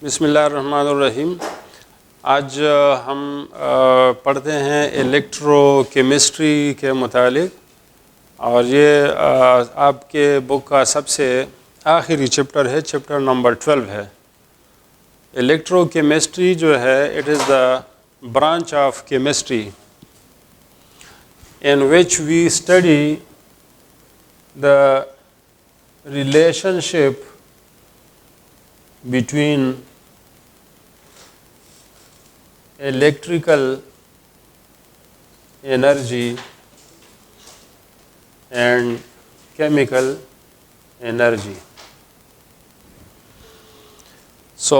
بسم اللہ الرحمن الرحیم. آج ہم پڑھتے ہیں الیکٹرو کیمسٹری کے متعلق، اور یہ آپ کے بک کا سب سے آخری چپٹر ہے، چپٹر نمبر 12 ہے. الیکٹرو کیمسٹری جو ہے it is the branch of chemistry in which we study the relationship between electrical energy and chemical energy. So,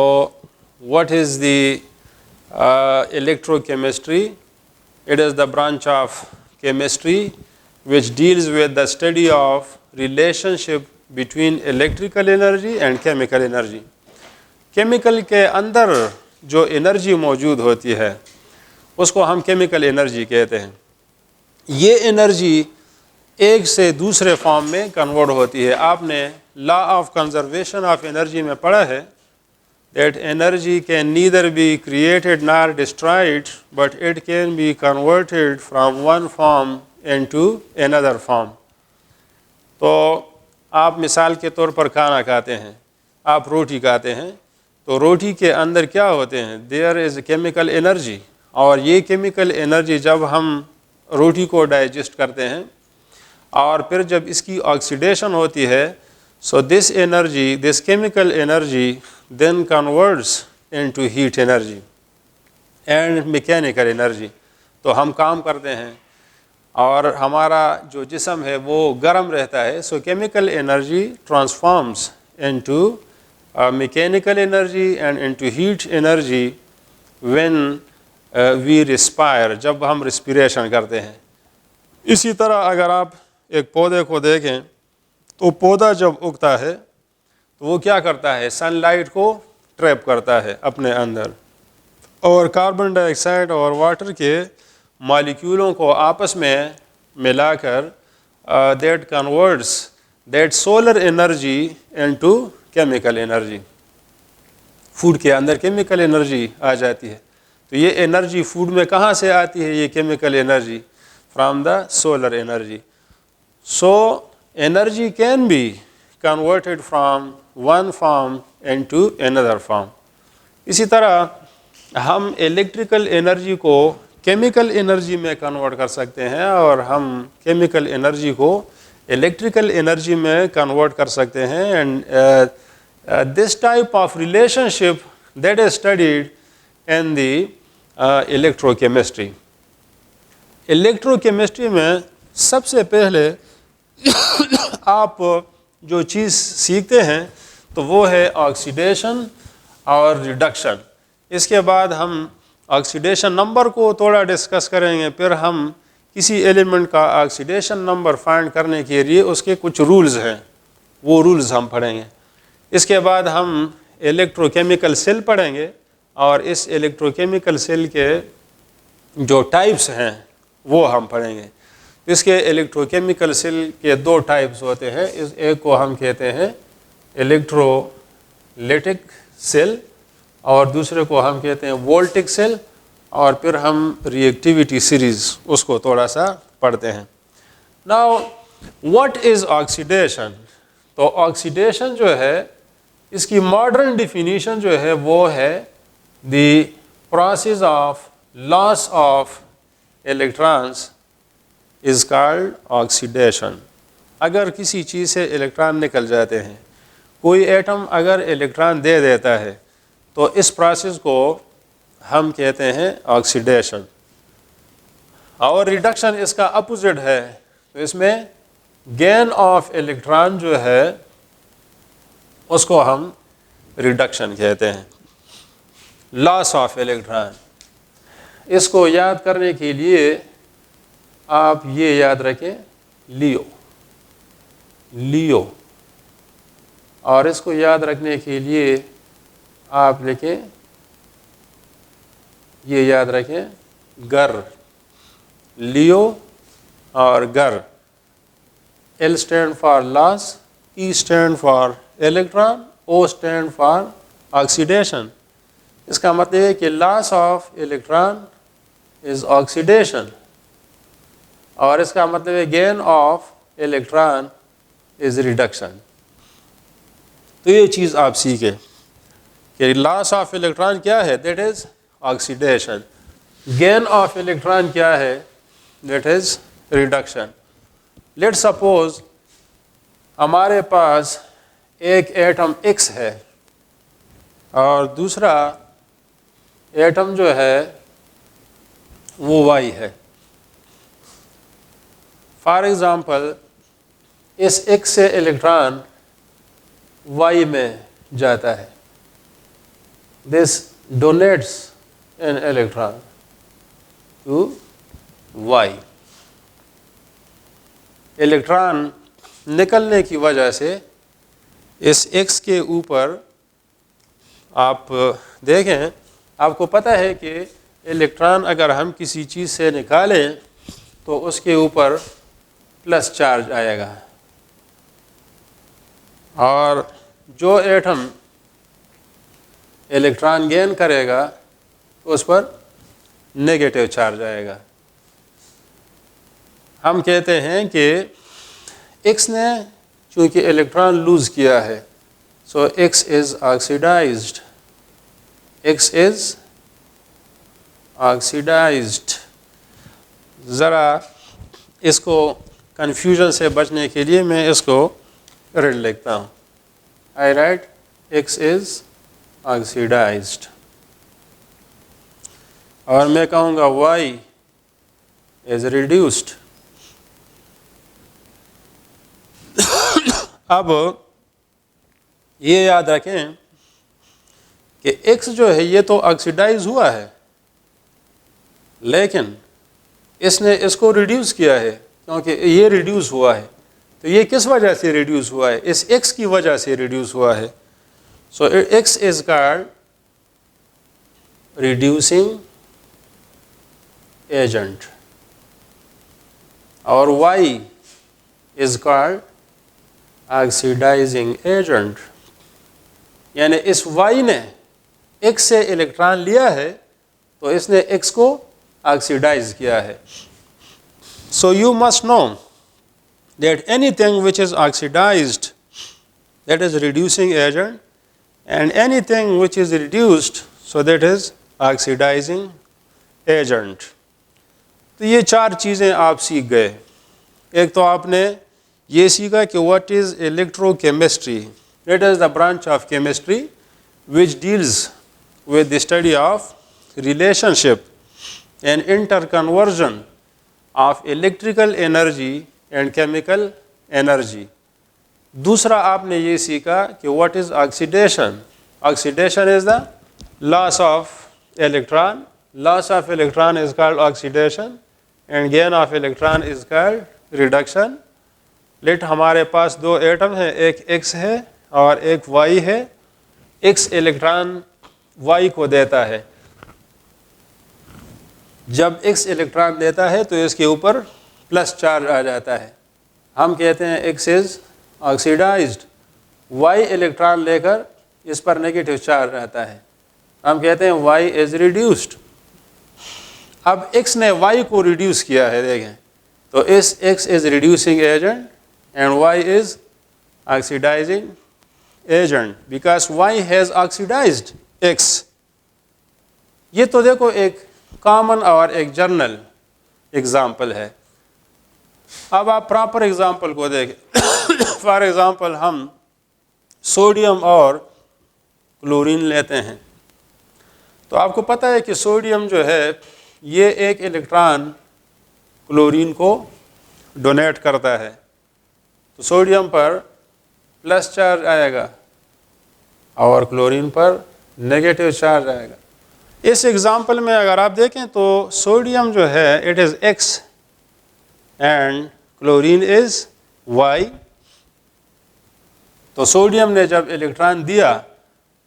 what is the electrochemistry? It is the branch of chemistry which deals with the study of relationship between electrical energy and chemical energy. Chemical کے اندر جو energy موجود ہوتی ہے اس کو ہم chemical energy کہتے ہیں. یہ انرجی ایک سے دوسرے فارم میں کنورٹ ہوتی ہے. آپ نے law of conservation of energy میں پڑھا ہے that energy can neither be created nor destroyed, but it can be converted from one form into another form. تو آپ مثال کے طور پر کھانا کھاتے ہیں، آپ روٹی کھاتے ہیں، تو روٹی کے اندر کیا ہوتے ہیں؟ there is chemical energy، اور یہ chemical energy جب ہم روٹی کو ڈائجسٹ کرتے ہیں اور پھر جب اس کی آکسیڈیشن ہوتی ہے، so this energy, this chemical energy then converts into heat energy and mechanical energy. تو ہم کام کرتے ہیں اور ہمارا جو جسم ہے وہ گرم رہتا ہے. so chemical energy transforms into mechanical energy and into heat energy when we respire، جب ہم ریسپیریشن کرتے ہیں. اسی طرح اگر آپ ایک پودے کو دیکھیں تو پودا جب اگتا ہے تو وہ کیا کرتا ہے؟ سن لائٹ کو ٹریپ کرتا ہے اپنے اندر، اور کاربن ڈائی آکسائڈ اور واٹر کے مالیکیولوں کو آپس میں ملا کر that converts that solar energy into chemical energy. Food کے اندر کیمیکل انرجی آ جاتی ہے. تو یہ انرجی فوڈ میں کہاں سے آتی ہے؟ یہ chemical energy from the solar energy. So energy can be converted from one form into another form. اسی طرح ہم الیکٹریکل انرجی کو کیمیکل انرجی میں کنورٹ کر سکتے ہیں، اور ہم کیمیکل انرجی کو الیکٹریکل انرجی میں کنورٹ کر سکتے ہیں. And this type of relationship that is studied in the electro chemistry. Electro chemistry میں سب سے پہلے آپ جو چیز سیکھتے ہیں تو وہ ہے آکسیڈیشن اور ریڈکشن. اس کے بعد ہم آکسیڈیشن نمبر کو تھوڑا ڈسکس کریں گے، پھر ہم کسی ایلیمنٹ کا آکسیڈیشن نمبر فائنڈ کرنے کے لیے اس کے کچھ رولز ہیں، وہ رولز ہم پڑھیں گے. اس کے بعد ہم الیکٹرو کیمیکل سیل پڑھیں گے، اور اس الیکٹرو کیمیکل سیل کے جو ٹائپس ہیں وہ ہم پڑھیں گے. اس کے الیکٹرو کیمیکل سیل کے دو ٹائپس ہوتے ہیں. ایک کو ہم کہتے ہیں الیکٹرولیٹک سیل، اور دوسرے کو ہم کہتے ہیں وولٹک سیل، اور پھر ہم ری ایکٹیویٹی سیریز اس کو تھوڑا سا پڑھتے ہیں. Now what is oxidation? تو آکسیڈیشن جو ہے اس کی ماڈرن ڈیفینیشن جو ہے وہ ہے the process of loss of electrons is called oxidation. اگر کسی چیز سے الیکٹران نکل جاتے ہیں، کوئی ایٹم اگر الیکٹران دے دیتا ہے تو اس پروسیس کو ہم کہتے ہیں آکسیڈیشن. اور ریڈکشن اس کا اپوزٹ ہے. تو اس میں گین آف الیکٹران جو ہے اس کو ہم ریڈکشن کہتے ہیں. لاس آف الیکٹران، اس کو یاد کرنے کے لیے آپ یہ یاد رکھیں لیو، اور اس کو یاد رکھنے کے لیے آپ لکھیں، یہ یاد رکھیں گر، لیو اور گر. L stand for loss, E stand for electron, O stand for oxidation. اس کا مطلب ہے کہ loss of electron is oxidation, اور اس کا مطلب ہے gain of electron is reduction. تو یہ چیز آپ سیکھیں کہ لاس آف الیکٹران کیا ہے, that is oxidation. Gain of electron کیا ہے, that is reduction. Let suppose ہمارے پاس ایک ایٹم ایکس ہے اور دوسرا ایٹم جو ہے وہ وائی ہے. فار ایگزامپل اس ایکس سے الیکٹران وائی میں جاتا ہے. This donates an electron to Y. Electron نکلنے کی وجہ سے اس ایکس کے اوپر آپ دیکھیں, آپ کو پتہ ہے کہ الیکٹران اگر ہم کسی چیز سے نکالیں تو اس کے اوپر پلس چارج آئے گا, اور جو ایٹم الیکٹران گین کرے گا اس پر نیگیٹو چارج آئے گا. ہم کہتے ہیں کہ ایکس نے چونکہ الیکٹران لوز کیا ہے, سو ایکس از آکسیڈائزڈ. ایکس از آکسیڈائزڈ. ذرا اس کو کنفیوژن سے بچنے کے لیے میں اس کو ریڈ لکھتا ہوں. آئی رائٹ ایکس از آکسیڈائزڈ, اور میں کہوں گا وائی از ریڈیوسڈ. اب یہ یاد رکھیں کہ ایکس جو ہے یہ تو آکسیڈائز ہوا ہے, لیکن اس نے اس کو ریڈیوس کیا ہے کیونکہ یہ ریڈیوس ہوا ہے. تو یہ کس وجہ سے ریڈیوس ہوا ہے, اس ایکس کی وجہ سے ریڈیوس ہوا ہے. So X is called reducing agent, اور Y is called oxidizing agent. یعنی اس وائی نے ایکس سے الیکٹران لیا ہے تو اس نے ایکس کو آکسیڈائز کیا ہے. So you must know that anything which is oxidized, that is reducing agent, and anything which is reduced, so that is oxidizing agent. تو یہ چار چیزیں آپ سیکھ گئے. ایک تو آپ نے یہ سیکھا کہ what is electrochemistry. That is the branch of chemistry which deals with the study of relationship and interconversion of electrical energy and chemical energy. دوسرا آپ نے یہ سیکھا کہ what is oxidation. Oxidation is the loss of electron. Loss of electron is called oxidation and gain of electron is called reduction. Let ہمارے پاس دو atom ہیں, ایک ایکس ہے اور ایک وائی ہے. ایکس الیکٹران وائی کو دیتا ہے. جب ایکس الیکٹران دیتا ہے تو اس کے اوپر پلس چارج آ جاتا ہے. ہم کہتے ہیں ایکس از آکسیڈائزڈ. وائی الیکٹران لے کر اس پر نیگیٹو چارج رہتا ہے, ہم کہتے ہیں وائی از ریڈیوسڈ. اب ایکس نے وائی کو ریڈیوس کیا ہے, دیکھیں تو اس X is reducing agent and Y is oxidizing agent because Y has oxidized X. یہ تو دیکھو ایک کامن اور ایک جنرل ایگزامپل ہے. اب آپ پراپر ایگزامپل کو دیکھیں. فار ایگزامپل ہم سوڈیم اور کلورین لیتے ہیں, تو آپ کو پتہ ہے کہ سوڈیم جو ہے یہ ایک الیکٹران کلورین کو ڈونیٹ کرتا ہے, تو سوڈیم پر پلس چارج آئے گا اور کلورین پر نیگیٹو چارج آئے گا. اس ایگزامپل میں اگر آپ دیکھیں تو سوڈیم جو ہے it is x and chlorine is why. تو سوڈیم نے جب الیکٹران دیا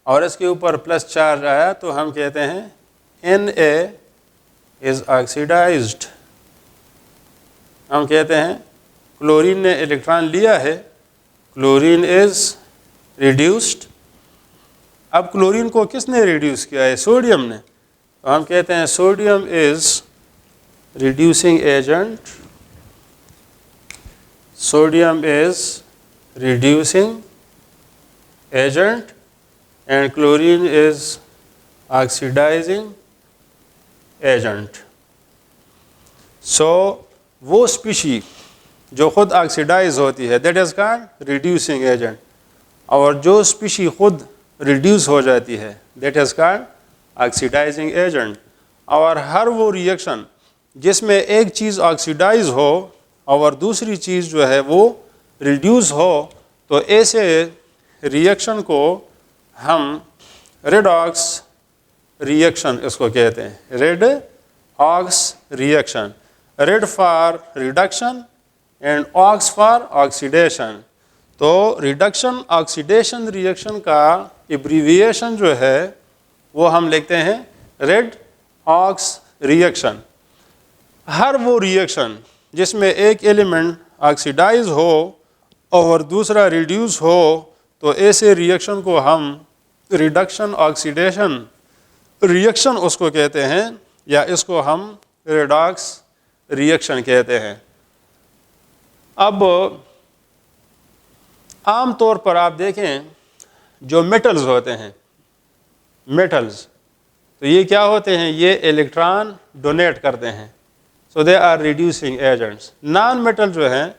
اور اس کے اوپر پلس چارج آیا تو ہم کہتے ہیں Na از آکسیڈائزڈ. ہم کہتے ہیں کلورین نے الیکٹران لیا ہے, کلورین از ریڈیوسڈ اب کلورین کو کس نے ریڈیوس کیا ہے؟ سوڈیم نے. تو ہم کہتے ہیں sodium is reducing agent. Sodium is reducing agent and chlorine is oxidizing agent. So وہ اسپیشی جو خود آکسیڈائز ہوتی ہے that is called reducing agent, اور جو اسپیشی خود ریڈیوس ہو جاتی ہے that is called oxidizing agent. اور ہر وہ ریئیکشن جس میں ایک چیز آکسیڈائز ہو اور دوسری چیز جو ہے وہ ریڈیوس ہو, تو ایسے ریئیکشن کو ہم ریڈاکس ریئیکشن اس کو کہتے ہیں. Red ox reaction, red for reduction and ox for oxidation. تو ریڈکشن آکسیڈیشن ریئیکشن کا ایبریویشن جو ہے وہ ہم لکھتے ہیں ریڈ آکس ریئیکشن. ہر وہ ریئیکشن جس میں ایک ایلیمنٹ آکسیڈائز ہو اور دوسرا ریڈیوس ہو, تو ایسے ریئیکشن کو ہم ریڈکشن آکسیڈیشن ریئیکشن اس کو کہتے ہیں, یا اس کو ہم ریڈاکس ریئیکشن کہتے ہیں. اب عام طور پر آپ دیکھیں جو میٹلز ہوتے ہیں, میٹلز تو یہ کیا ہوتے ہیں؟ یہ الیکٹران ڈونیٹ کرتے ہیں. So they are reducing agents. Non metal جو ہیں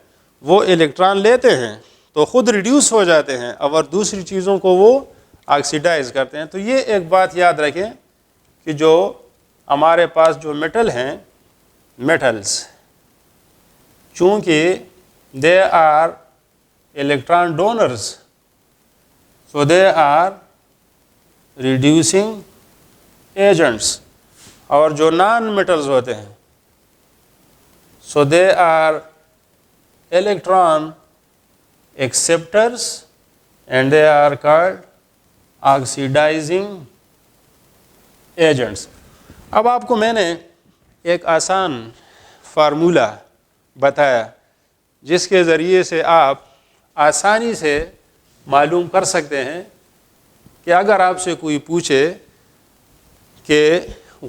وہ الیکٹران لیتے ہیں تو خود ریڈیوس ہو جاتے ہیں اور دوسری چیزوں کو وہ آکسیڈائز کرتے ہیں. تو یہ ایک بات یاد رکھیں کہ جو ہمارے پاس جو میٹل ہیں, میٹلز چونکہ they are electron donors, so they are reducing agents. اور جو نان میٹلز ہوتے ہیں so they are electron acceptors and they are called oxidizing agents. اب آپ کو میں نے ایک آسان فارمولہ بتایا جس کے ذریعے سے آپ آسانی سے معلوم کر سکتے ہیں کہ اگر آپ سے کوئی پوچھے کہ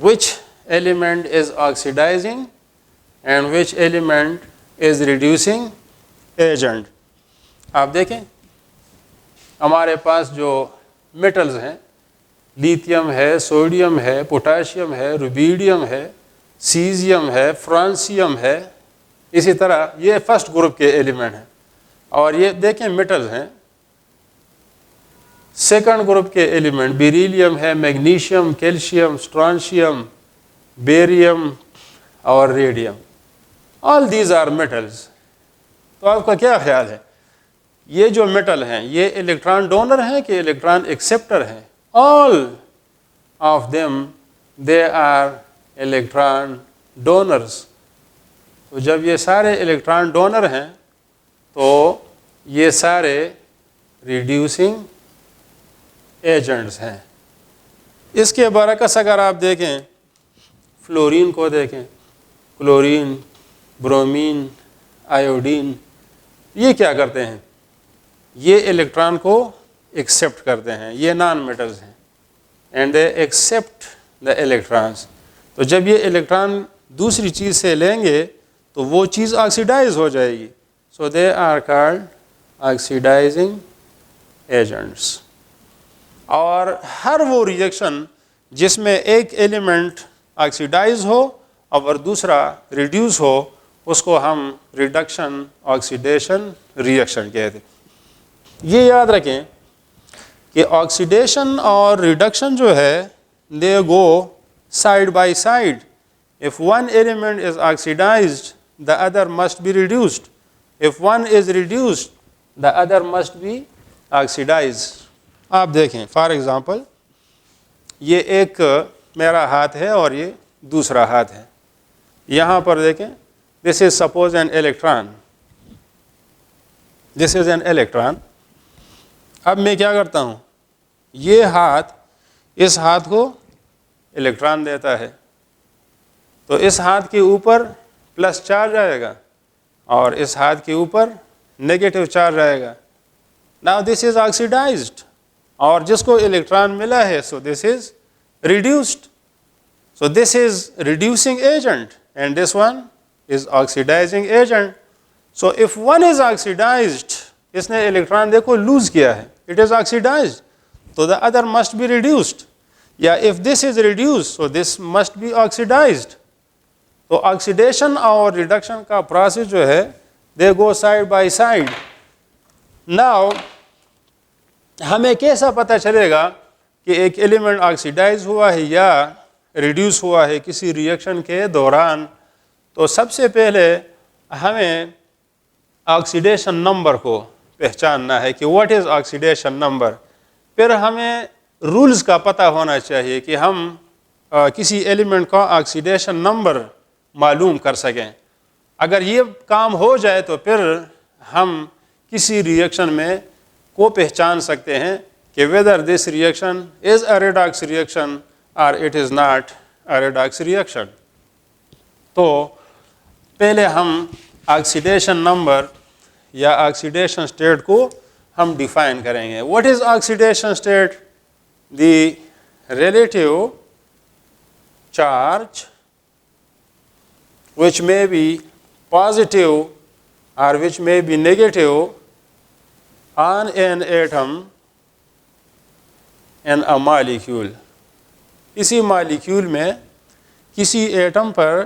which element is oxidizing and which element is reducing agent. آپ دیکھیں ہمارے پاس جو میٹلز ہیں, لیتھیم ہے, سوڈیم ہے, پوٹاشیم ہے, روبیڈیم ہے, سیزیم ہے, فرانسیم ہے, اسی طرح یہ فرسٹ گروپ کے ایلیمنٹ ہیں. اور یہ دیکھیں میٹلز ہیں. سیکنڈ گروپ کے ایلیمنٹ بیریلیم ہے, میگنیشیم, کیلشیم, اسٹرانشیم, بیریم اور radium. All these are metals. تو آپ کا کیا خیال ہے یہ جو میٹل ہیں یہ الیکٹران ڈونر ہیں کہ الیکٹران ایکسیپٹر ہیں؟ All of them they are electron donors. تو جب یہ سارے الیکٹران ڈونر ہیں تو یہ سارے ریڈیوسنگ ایجنٹس ہیں. اس کے برعکس اگر آپ دیکھیں فلورین کو دیکھیں, کلورین, برومین, آیوڈین, یہ کیا کرتے ہیں؟ یہ الیکٹران کو ایکسیپٹ کرتے ہیں. یہ نان میٹلز ہیں and they accept the electrons. تو جب یہ الیکٹران دوسری چیز سے لیں گے تو وہ چیز آکسیڈائز ہو جائے گی. So they are called oxidizing agents. اور ہر وہ ریئیکشن جس میں ایک ایلیمنٹ آکسیڈائز ہو اور دوسرا ریڈیوس ہو اس کو ہم ریڈکشن آکسیڈیشن ریئیکشن کہتے ہیں. یہ یاد رکھیں کہ آکسیڈیشن اور ریڈکشن جو ہے دے گو side by side. If one element is oxidized, the other must be reduced. If one is reduced, the other must be oxidized. آپ دیکھیں فار ایگزامپل یہ ایک میرا ہاتھ ہے اور یہ دوسرا ہاتھ ہے. یہاں پر دیکھیں this is suppose an electron. This is an electron. اب میں کیا کرتا ہوں, یہ ہاتھ اس ہاتھ کو الیکٹران دیتا ہے تو اس ہاتھ کے اوپر پلس چارج آئے گا اور اس ہاتھ کے اوپر نیگیٹو چارج آئے گا. Now this is oxidized. اور جس کو الیکٹران ملا ہے so this is reduced. So this is reducing agent and this one is oxidizing agent. So if one is oxidized, اس نے electron دیکھو lose کیا ہے, it is oxidized, so the other must be reduced. یا if this is reduced, so this must be oxidized. تو oxidation اور reduction کا process جو ہے they go side by side. Now ہمیں کیسا پتہ چلے گا کہ ایک ایلیمنٹ آکسیڈائز ہوا ہے یا ریڈیوس ہوا ہے کسی ریئیکشن کے دوران؟ تو سب سے پہلے ہمیں آکسیڈیشن نمبر کو پہچاننا ہے کہ واٹ از آکسیڈیشن نمبر. پھر ہمیں رولز کا پتہ ہونا چاہیے کہ ہم کسی ایلیمنٹ کا آکسیڈیشن نمبر معلوم کر سکیں. اگر یہ کام ہو جائے تو پھر ہم کسی ریئیکشن میں کو پہچان سکتے ہیں کہ whether this reaction is a redox reaction or it is not a redox reaction. تو پہلے ہم آکسیڈیشن نمبر یا آکسیڈیشن اسٹیٹ کو ہم ڈیفائن کریں گے. What is oxidation state? The relative charge which may be positive or which may be negative on an atom and a molecule. اسی molecule میں کسی ایٹم پر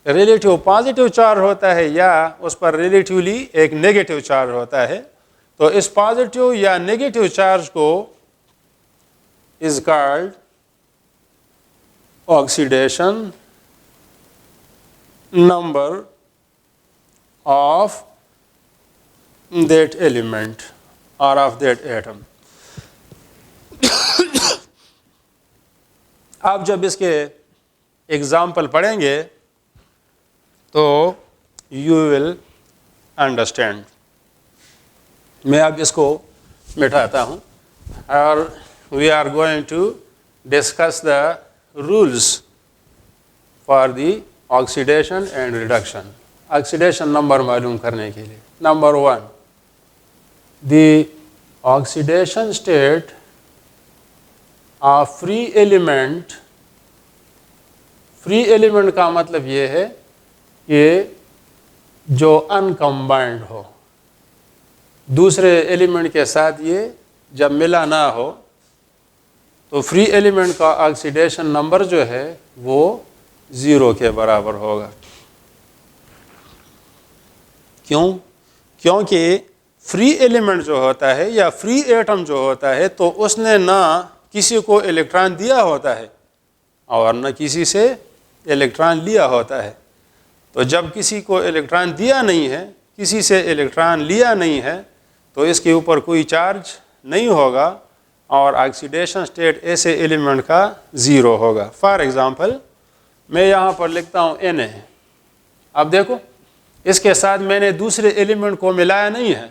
ریلیٹیو پازیٹیو چارج ہوتا ہے یا اس پر ریلیٹیولی ایک نیگیٹیو چارج ہوتا ہے. تو اس پازیٹیو یا نیگیٹیو چارج کو از called oxidation number of that element اور آف دیٹ ایٹم. آپ جب اس کے ایگزامپل پڑھیں گے تو یو ول انڈرسٹینڈ. میں اب اس کو مٹاتا ہوں اور we are going to discuss the rules for the oxidation and reduction. Oxidation number معلوم کرنے کے لیے number 1 the oxidation state free element. Free element کا مطلب یہ ہے کہ جو انکمبائنڈ ہو, دوسرے ایلیمنٹ کے ساتھ یہ جب ملا نہ ہو, تو فری ایلیمنٹ کا آکسیڈیشن نمبر جو ہے وہ 0 کے برابر ہوگا. کیوں؟ کیونکہ فری ایلیمنٹ جو ہوتا ہے یا فری ایٹم جو ہوتا ہے تو اس نے نہ کسی کو الیکٹران دیا ہوتا ہے اور نہ کسی سے الیکٹران لیا ہوتا ہے. تو جب کسی کو الیکٹران دیا نہیں ہے, کسی سے الیکٹران لیا نہیں ہے, تو اس کے اوپر کوئی چارج نہیں ہوگا اور آکسیڈیشن اسٹیٹ ایسے ایلیمنٹ کا 0 ہوگا. فار ایگزامپل میں یہاں پر لکھتا ہوں Na. اب دیکھو اس کے ساتھ میں نے دوسرے ایلیمنٹ کو ملایا نہیں ہے,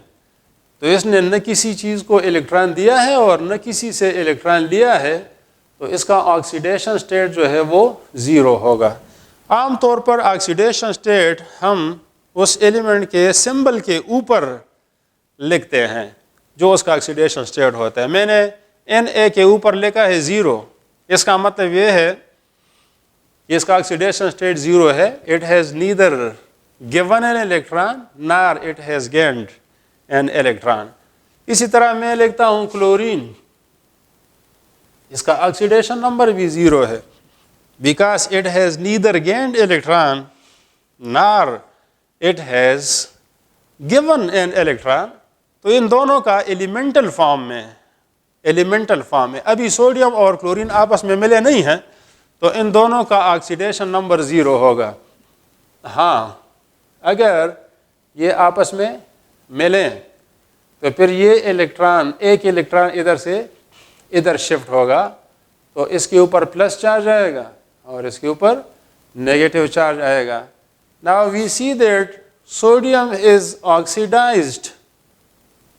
تو اس نے نہ کسی چیز کو الیکٹران دیا ہے اور نہ کسی سے الیکٹران لیا ہے, تو اس کا آکسیڈیشن اسٹیٹ جو ہے وہ 0 ہوگا. عام طور پر آکسیڈیشن اسٹیٹ ہم اس ایلیمنٹ کے سمبل کے اوپر لکھتے ہیں جو اس کا آکسیڈیشن اسٹیٹ ہوتا ہے. میں نے Na کے اوپر لکھا ہے 0. اس کا مطلب یہ ہے کہ اس کا آکسیڈیشن اسٹیٹ 0 ہے. It has neither given an electron nor it has gained an electron. اسی طرح میں لکھتا ہوں کلورین. اس کا آکسیڈیشن نمبر بھی 0 ہے because it has neither gained electron nor it has given an electron. تو ان دونوں کا ایلیمنٹل فارم میں ابھی سوڈیم اور کلورین آپس میں ملے نہیں ہیں, تو ان دونوں کا آکسیڈیشن نمبر 0 ہوگا. ہاں اگر یہ آپس میں ملیں تو پھر یہ الیکٹران, ایک الیکٹران ادھر سے ادھر شفٹ ہوگا, تو اس کے اوپر پلس چارج آئے گا اور اس کے اوپر نیگیٹو چارج آئے گا. Now we see that sodium is oxidized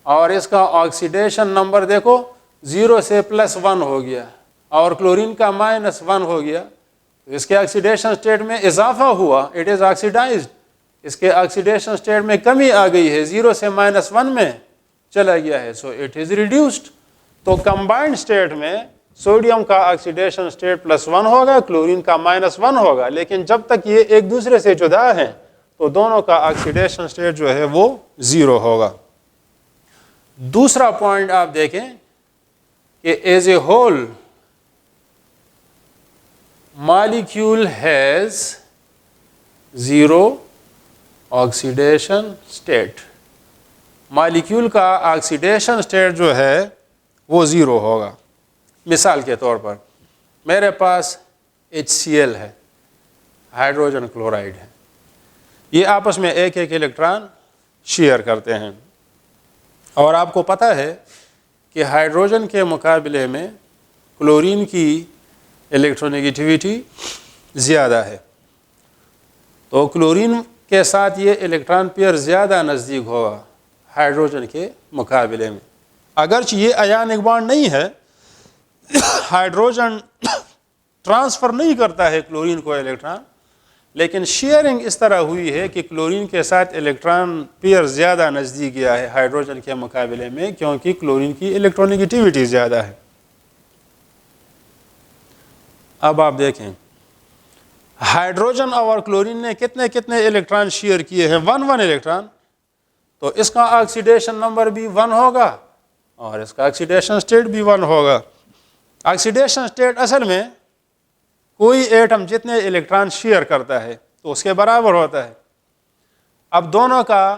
اور اس کا آکسیڈیشن نمبر دیکھو 0 سے +1 ہو گیا اور کلورین کا -1 ہو گیا. تو اس کے آکسیڈیشن اسٹیٹ میں اضافہ ہوا, اٹ از آکسیڈائزڈ. اس کے آکسیڈیشن اسٹیٹ میں کمی آ گئی ہے, 0 سے -1 میں چلا گیا ہے, سو اٹ از ریڈیوسڈ. تو کمبائنڈ اسٹیٹ میں سوڈیم کا آکسیڈیشن اسٹیٹ +1 ہوگا, کلورین کا -1 ہوگا, لیکن جب تک یہ ایک دوسرے سے جدا ہیں تو دونوں کا آکسیڈیشن اسٹیٹ جو ہے وہ 0 ہوگا. دوسرا پوائنٹ آپ دیکھیں کہ as a whole molecule has 0 oxidation state. Molecule کا آکسیڈیشن اسٹیٹ جو ہے وہ 0 ہوگا. مثال کے طور پر میرے پاس HCl ہے, ہائیڈروجن کلورائڈ ہے, یہ آپس میں ایک ایک الیکٹران شیئر کرتے ہیں, اور آپ کو پتہ ہے کہ ہائیڈروجن کے مقابلے میں کلورین کی الیکٹرونیگیٹیوٹی زیادہ ہے, تو کلورین کے ساتھ یہ الیکٹران پیئر زیادہ نزدیک ہوگا ہائیڈروجن کے مقابلے میں. اگرچہ یہ ایونک بانڈ نہیں ہے, ہائیڈروجن ٹرانسفر نہیں کرتا ہے کلورین کو الیکٹران, لیکن شیئرنگ اس طرح ہوئی ہے کہ کلورین کے ساتھ الیکٹران پیئر زیادہ نزدیک گیا ہے ہائیڈروجن کے مقابلے میں, کیونکہ کلورین کی الیکٹرونیگیٹیوٹی زیادہ ہے. اب آپ دیکھیں ہائیڈروجن اور کلورین نے کتنے کتنے الیکٹران شیئر کیے ہیں, 1 الیکٹران, تو اس کا آکسیڈیشن نمبر بھی 1 ہوگا اور اس کا آکسیڈیشن اسٹیٹ بھی 1 ہوگا. آکسیڈیشن اسٹیٹ اصل میں کوئی ایٹم جتنے الیکٹران شیئر کرتا ہے تو اس کے برابر ہوتا ہے. اب دونوں کا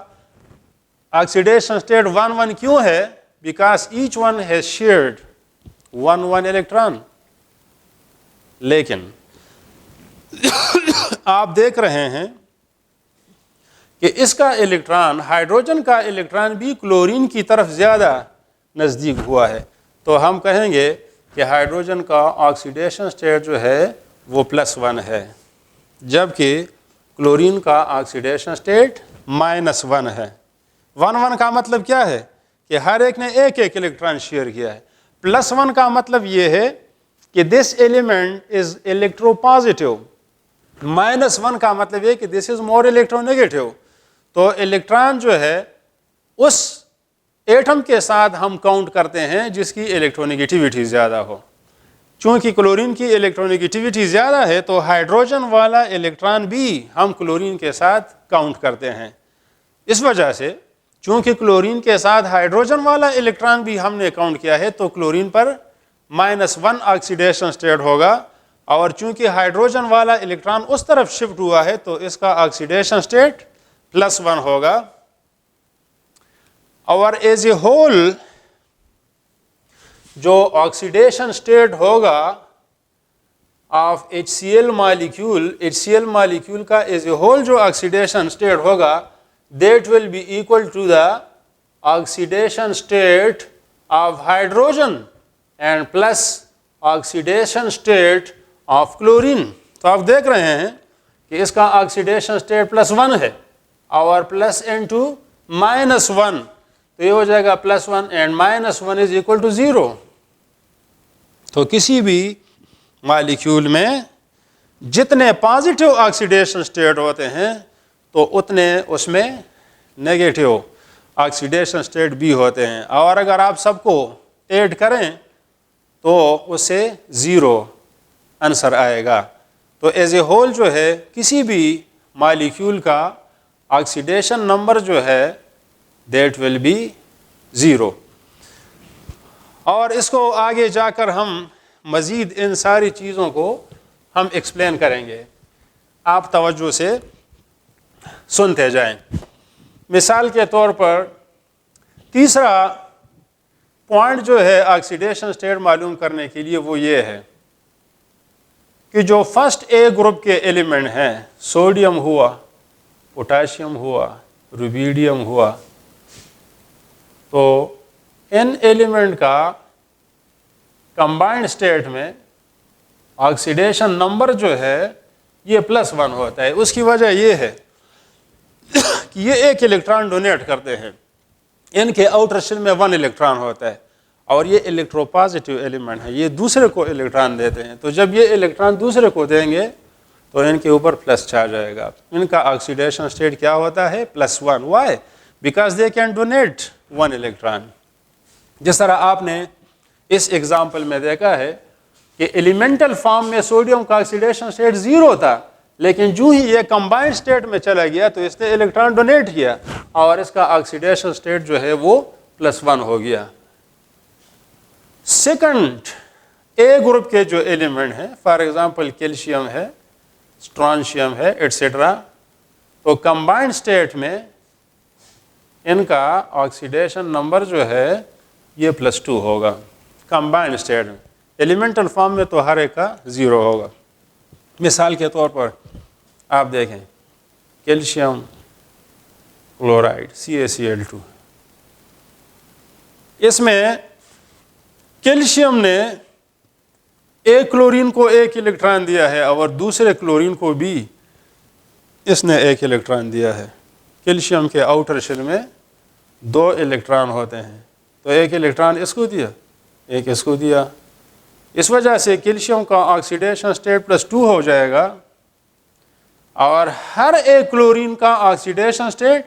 آکسیڈیشن اسٹیٹ 1 کیوں ہے؟ Because H one has shared 1 electron. لیکن آپ دیکھ رہے ہیں کہ اس کا الیکٹران, ہائیڈروجن کا الیکٹران بھی کلورین کی طرف زیادہ نزدیک ہوا ہے, تو ہم کہیں گے کہ ہائیڈروجن کا آکسیڈیشن اسٹیٹ جو ہے وہ +1 ہے, جبکہ کلورین کا آکسیڈیشن اسٹیٹ -1 ہے. 1 کا مطلب کیا ہے کہ ہر ایک نے ایک ایک الیکٹران شیئر کیا ہے. +1 کا مطلب یہ ہے کہ this element is electro positive. -1 کا مطلب یہ کہ دس از مور الیکٹرو نیگیٹو. تو الیکٹران جو ہے اس ایٹم کے ساتھ ہم کاؤنٹ کرتے ہیں جس کی الیکٹرونیگیٹیوٹی زیادہ ہو. چونکہ کلورین کی الیکٹرونیگیٹیوٹی زیادہ ہے تو ہائیڈروجن والا الیکٹران بھی ہم کلورین کے ساتھ کاؤنٹ کرتے ہیں. اس وجہ سے چونکہ کلورین کے ساتھ ہائیڈروجن والا الیکٹران بھی ہم نے کاؤنٹ کیا ہے تو کلورین پر -1 آکسیڈیشن اسٹیٹ ہوگا, اور چونکہ ہائیڈروجن والا الیکٹران اس طرف شفٹ ہوا ہے تو اس کا آکسیڈیشن اسٹیٹ +1 ہوگا. اور ایز اے ہول جو آکسیڈیشن اسٹیٹ ہوگا آف HCl مالیکیول کا ایز اے ہول جو آکسیڈیشن اسٹیٹ ہوگا that will be equal to the oxidation state of hydrogen and plus oxidation state of chlorine. تو آپ دیکھ رہے ہیں کہ اس کا آکسیڈیشن اسٹیٹ +1 ہے اور +n to -1, تو یہ ہو جائے گا +1 and -1 is equal to 0. تو کسی بھی مالیکیول میں جتنے پازیٹیو آکسیڈیشن اسٹیٹ ہوتے ہیں تو اتنے اس میں نیگیٹیو آکسیڈیشن اسٹیٹ بھی ہوتے ہیں, اور اگر آپ سب کو ایڈ کریں تو اس سے 0 آنسر آئے گا. تو ایز اے ہول جو ہے کسی بھی مالیکیول کا آکسیڈیشن نمبر جو ہے دیٹ ول بی 0. اور اس کو آگے جا کر ہم مزید ان ساری چیزوں کو ہم ایکسپلین کریں گے, آپ توجہ سے سنتے جائیں. مثال کے طور پر تیسرا پوائنٹ جو ہے آکسیڈیشن اسٹیٹ معلوم کرنے کے لیے وہ یہ ہے کہ جو فرسٹ اے گروپ کے ایلیمنٹ ہیں, سوڈیم ہوا, پوٹاشیم ہوا, روبیڈیم ہوا, تو ان ایلیمنٹ کا کمبائنڈ اسٹیٹ میں آکسیڈیشن نمبر جو ہے یہ +1 ہوتا ہے. اس کی وجہ یہ ہے کہ یہ ایک الیکٹران ڈونیٹ کرتے ہیں, ان کے آؤٹر شیل میں 1 الیکٹران ہوتا ہے, اور یہ الیکٹرو پازیٹیو ایلیمنٹ ہے, یہ دوسرے کو الیکٹران دیتے ہیں. تو جب یہ الیکٹران دوسرے کو دیں گے تو ان کے اوپر پلس چارج آئے گا. ان کا آکسیڈیشن اسٹیٹ کیا ہوتا ہے +1. Why? Because they can donate 1 electron. جس طرح آپ نے اس ایگزامپل میں دیکھا ہے کہ ایلیمنٹل فارم میں سوڈیم کا آکسیڈیشن اسٹیٹ 0 تھا، لیکن جو ہی یہ کمبائنڈ اسٹیٹ میں چلا گیا تو اس نے الیکٹران ڈونیٹ کیا اور اس کا آکسیڈیشن اسٹیٹ جو ہے وہ +1 ہو گیا. سیکنڈ اے گروپ کے جو ایلیمنٹ ہیں، فار ایگزامپل کیلشیم ہے، اسٹرانشیم ہے ایٹسیٹرا، تو کمبائنڈ اسٹیٹ میں ان کا آکسیڈیشن نمبر جو ہے یہ +2 ہوگا کمبائنڈ اسٹیٹ میں. ایلیمنٹل فارم میں تو ہر ایک کا 0 ہوگا. مثال کے طور پر آپ دیکھیں کیلشیم کلورائڈ CaCl2، اس میں کیلشیم نے ایک کلورین کو 1 الیکٹران دیا ہے اور دوسرے کلورین کو بھی اس نے 1 الیکٹران دیا ہے. کیلشیم کے آؤٹر شیل میں 2 الیکٹران ہوتے ہیں، تو 1 الیکٹران اس کو دیا، 1 اس کو دیا. اس وجہ سے کیلشیم کا آکسیڈیشن اسٹیٹ +2 ہو جائے گا اور ہر ایک کلورین کا آکسیڈیشن اسٹیٹ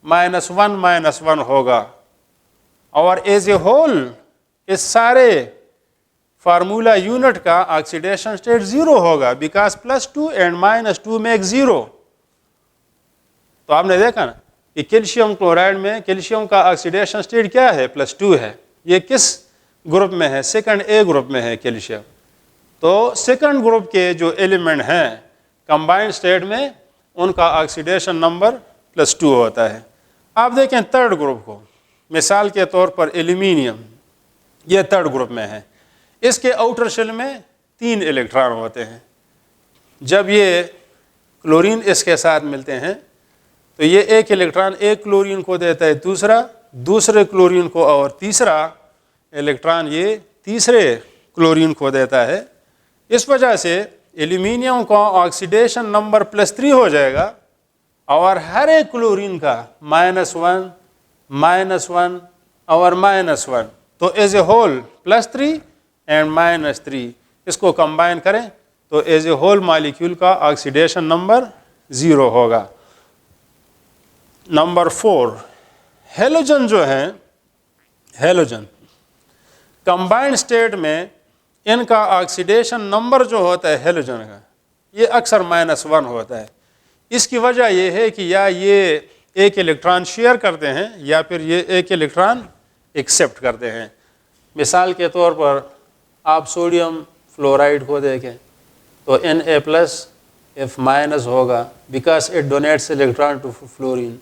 -1 ہوگا. اور ایز اے ہول اس سارے فارمولا یونٹ کا آکسیڈیشن اسٹیٹ 0 ہوگا بیکاز +2 اینڈ -2 میک 0. تو آپ نے دیکھا نا کہ کیلشیم کلورائڈ میں کیلشیم کا آکسیڈیشن اسٹیٹ کیا ہے؟ +2 ہے. یہ کس گروپ میں ہے؟ سیکنڈ اے گروپ میں ہے کیلشیم. تو سیکنڈ گروپ کے جو ایلیمنٹ ہیں کمبائنڈ اسٹیٹ میں ان کا آکسیڈیشن نمبر +2 ہوتا ہے. آپ دیکھیں تھرڈ گروپ کو، مثال کے طور پر ایلومینیم، یہ تھرڈ گروپ میں ہے. اس کے آؤٹر شیل میں 3 الیکٹران ہوتے ہیں. جب یہ کلورین اس کے ساتھ ملتے ہیں تو یہ 1 الیکٹران ایک کلورین کو دیتا ہے، دوسرے کلورین کو، اور تیسرا الیکٹران یہ تیسرے کلورین کو دیتا ہے. اس وجہ سے ایلومینیم کا آکسیڈیشن نمبر +3 ہو جائے گا اور ہر ایک کلورین کا -1 -1 اور -1. تو ایز اے ہول +3 اینڈ -3 اس کو کمبائن کریں تو ایز اے ہول مالیکیول کا آکسیڈیشن نمبر 0 ہوگا. نمبر 4 ہیلوجن جو ہیں، ہیلوجن کمبائنڈ اسٹیٹ میں ان کا آکسیڈیشن نمبر جو ہوتا ہے ہیلوجن کا یہ اکثر -1 ہوتا ہے. اس کی وجہ یہ ہے کہ یا یہ 1 الیکٹران شیئر کرتے ہیں یا پھر یہ 1 الیکٹران ایکسیپٹ کرتے ہیں. مثال کے طور پر آپ سوڈیم فلورائڈ کو دیکھیں تو Na+ F- ہوگا because it donates electron to fluorine.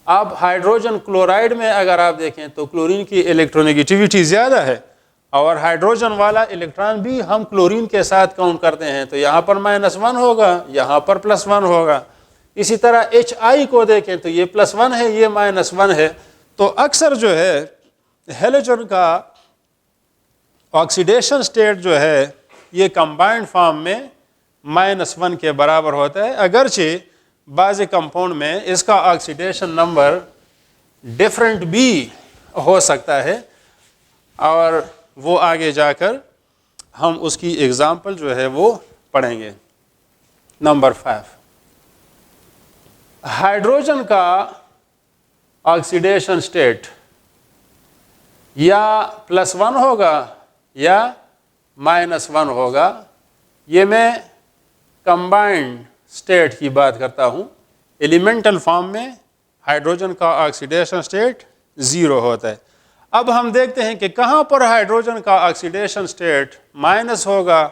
آپ ہائیڈروجن کلورائڈ میں اگر آپ دیکھیں تو کلورین کی الیکٹرونیگیٹیوٹی زیادہ ہے اور ہائیڈروجن والا الیکٹران بھی ہم کلورین کے ساتھ کاؤنٹ کرتے ہیں، تو یہاں پر -1 ہوگا، یہاں پر +1 ہوگا. اسی طرح HI کو دیکھیں تو یہ +1 ہے، یہ -1 ہے. تو اکثر جو ہے ہیلوجن کا آکسیڈیشن اسٹیٹ جو ہے یہ کمبائنڈ فارم میں -1 کے برابر ہوتا ہے، اگرچہ بعض کمپاؤنڈ میں اس کا آکسیڈیشن نمبر ڈفرینٹ بھی ہو سکتا ہے اور وہ آگے جا کر ہم اس کی ایگزامپل جو ہے وہ پڑھیں گے. نمبر 5 ہائیڈروجن کا آکسیڈیشن اسٹیٹ یا +1 ہوگا یا -1 ہوگا. یہ میں کمبائنڈ اسٹیٹ کی بات کرتا ہوں. ایلیمنٹل فارم میں ہائیڈروجن کا آکسیڈیشن اسٹیٹ 0 ہوتا ہے. اب ہم دیکھتے ہیں کہ کہاں پر ہائیڈروجن کا آکسیڈیشن اسٹیٹ مائنس ہوگا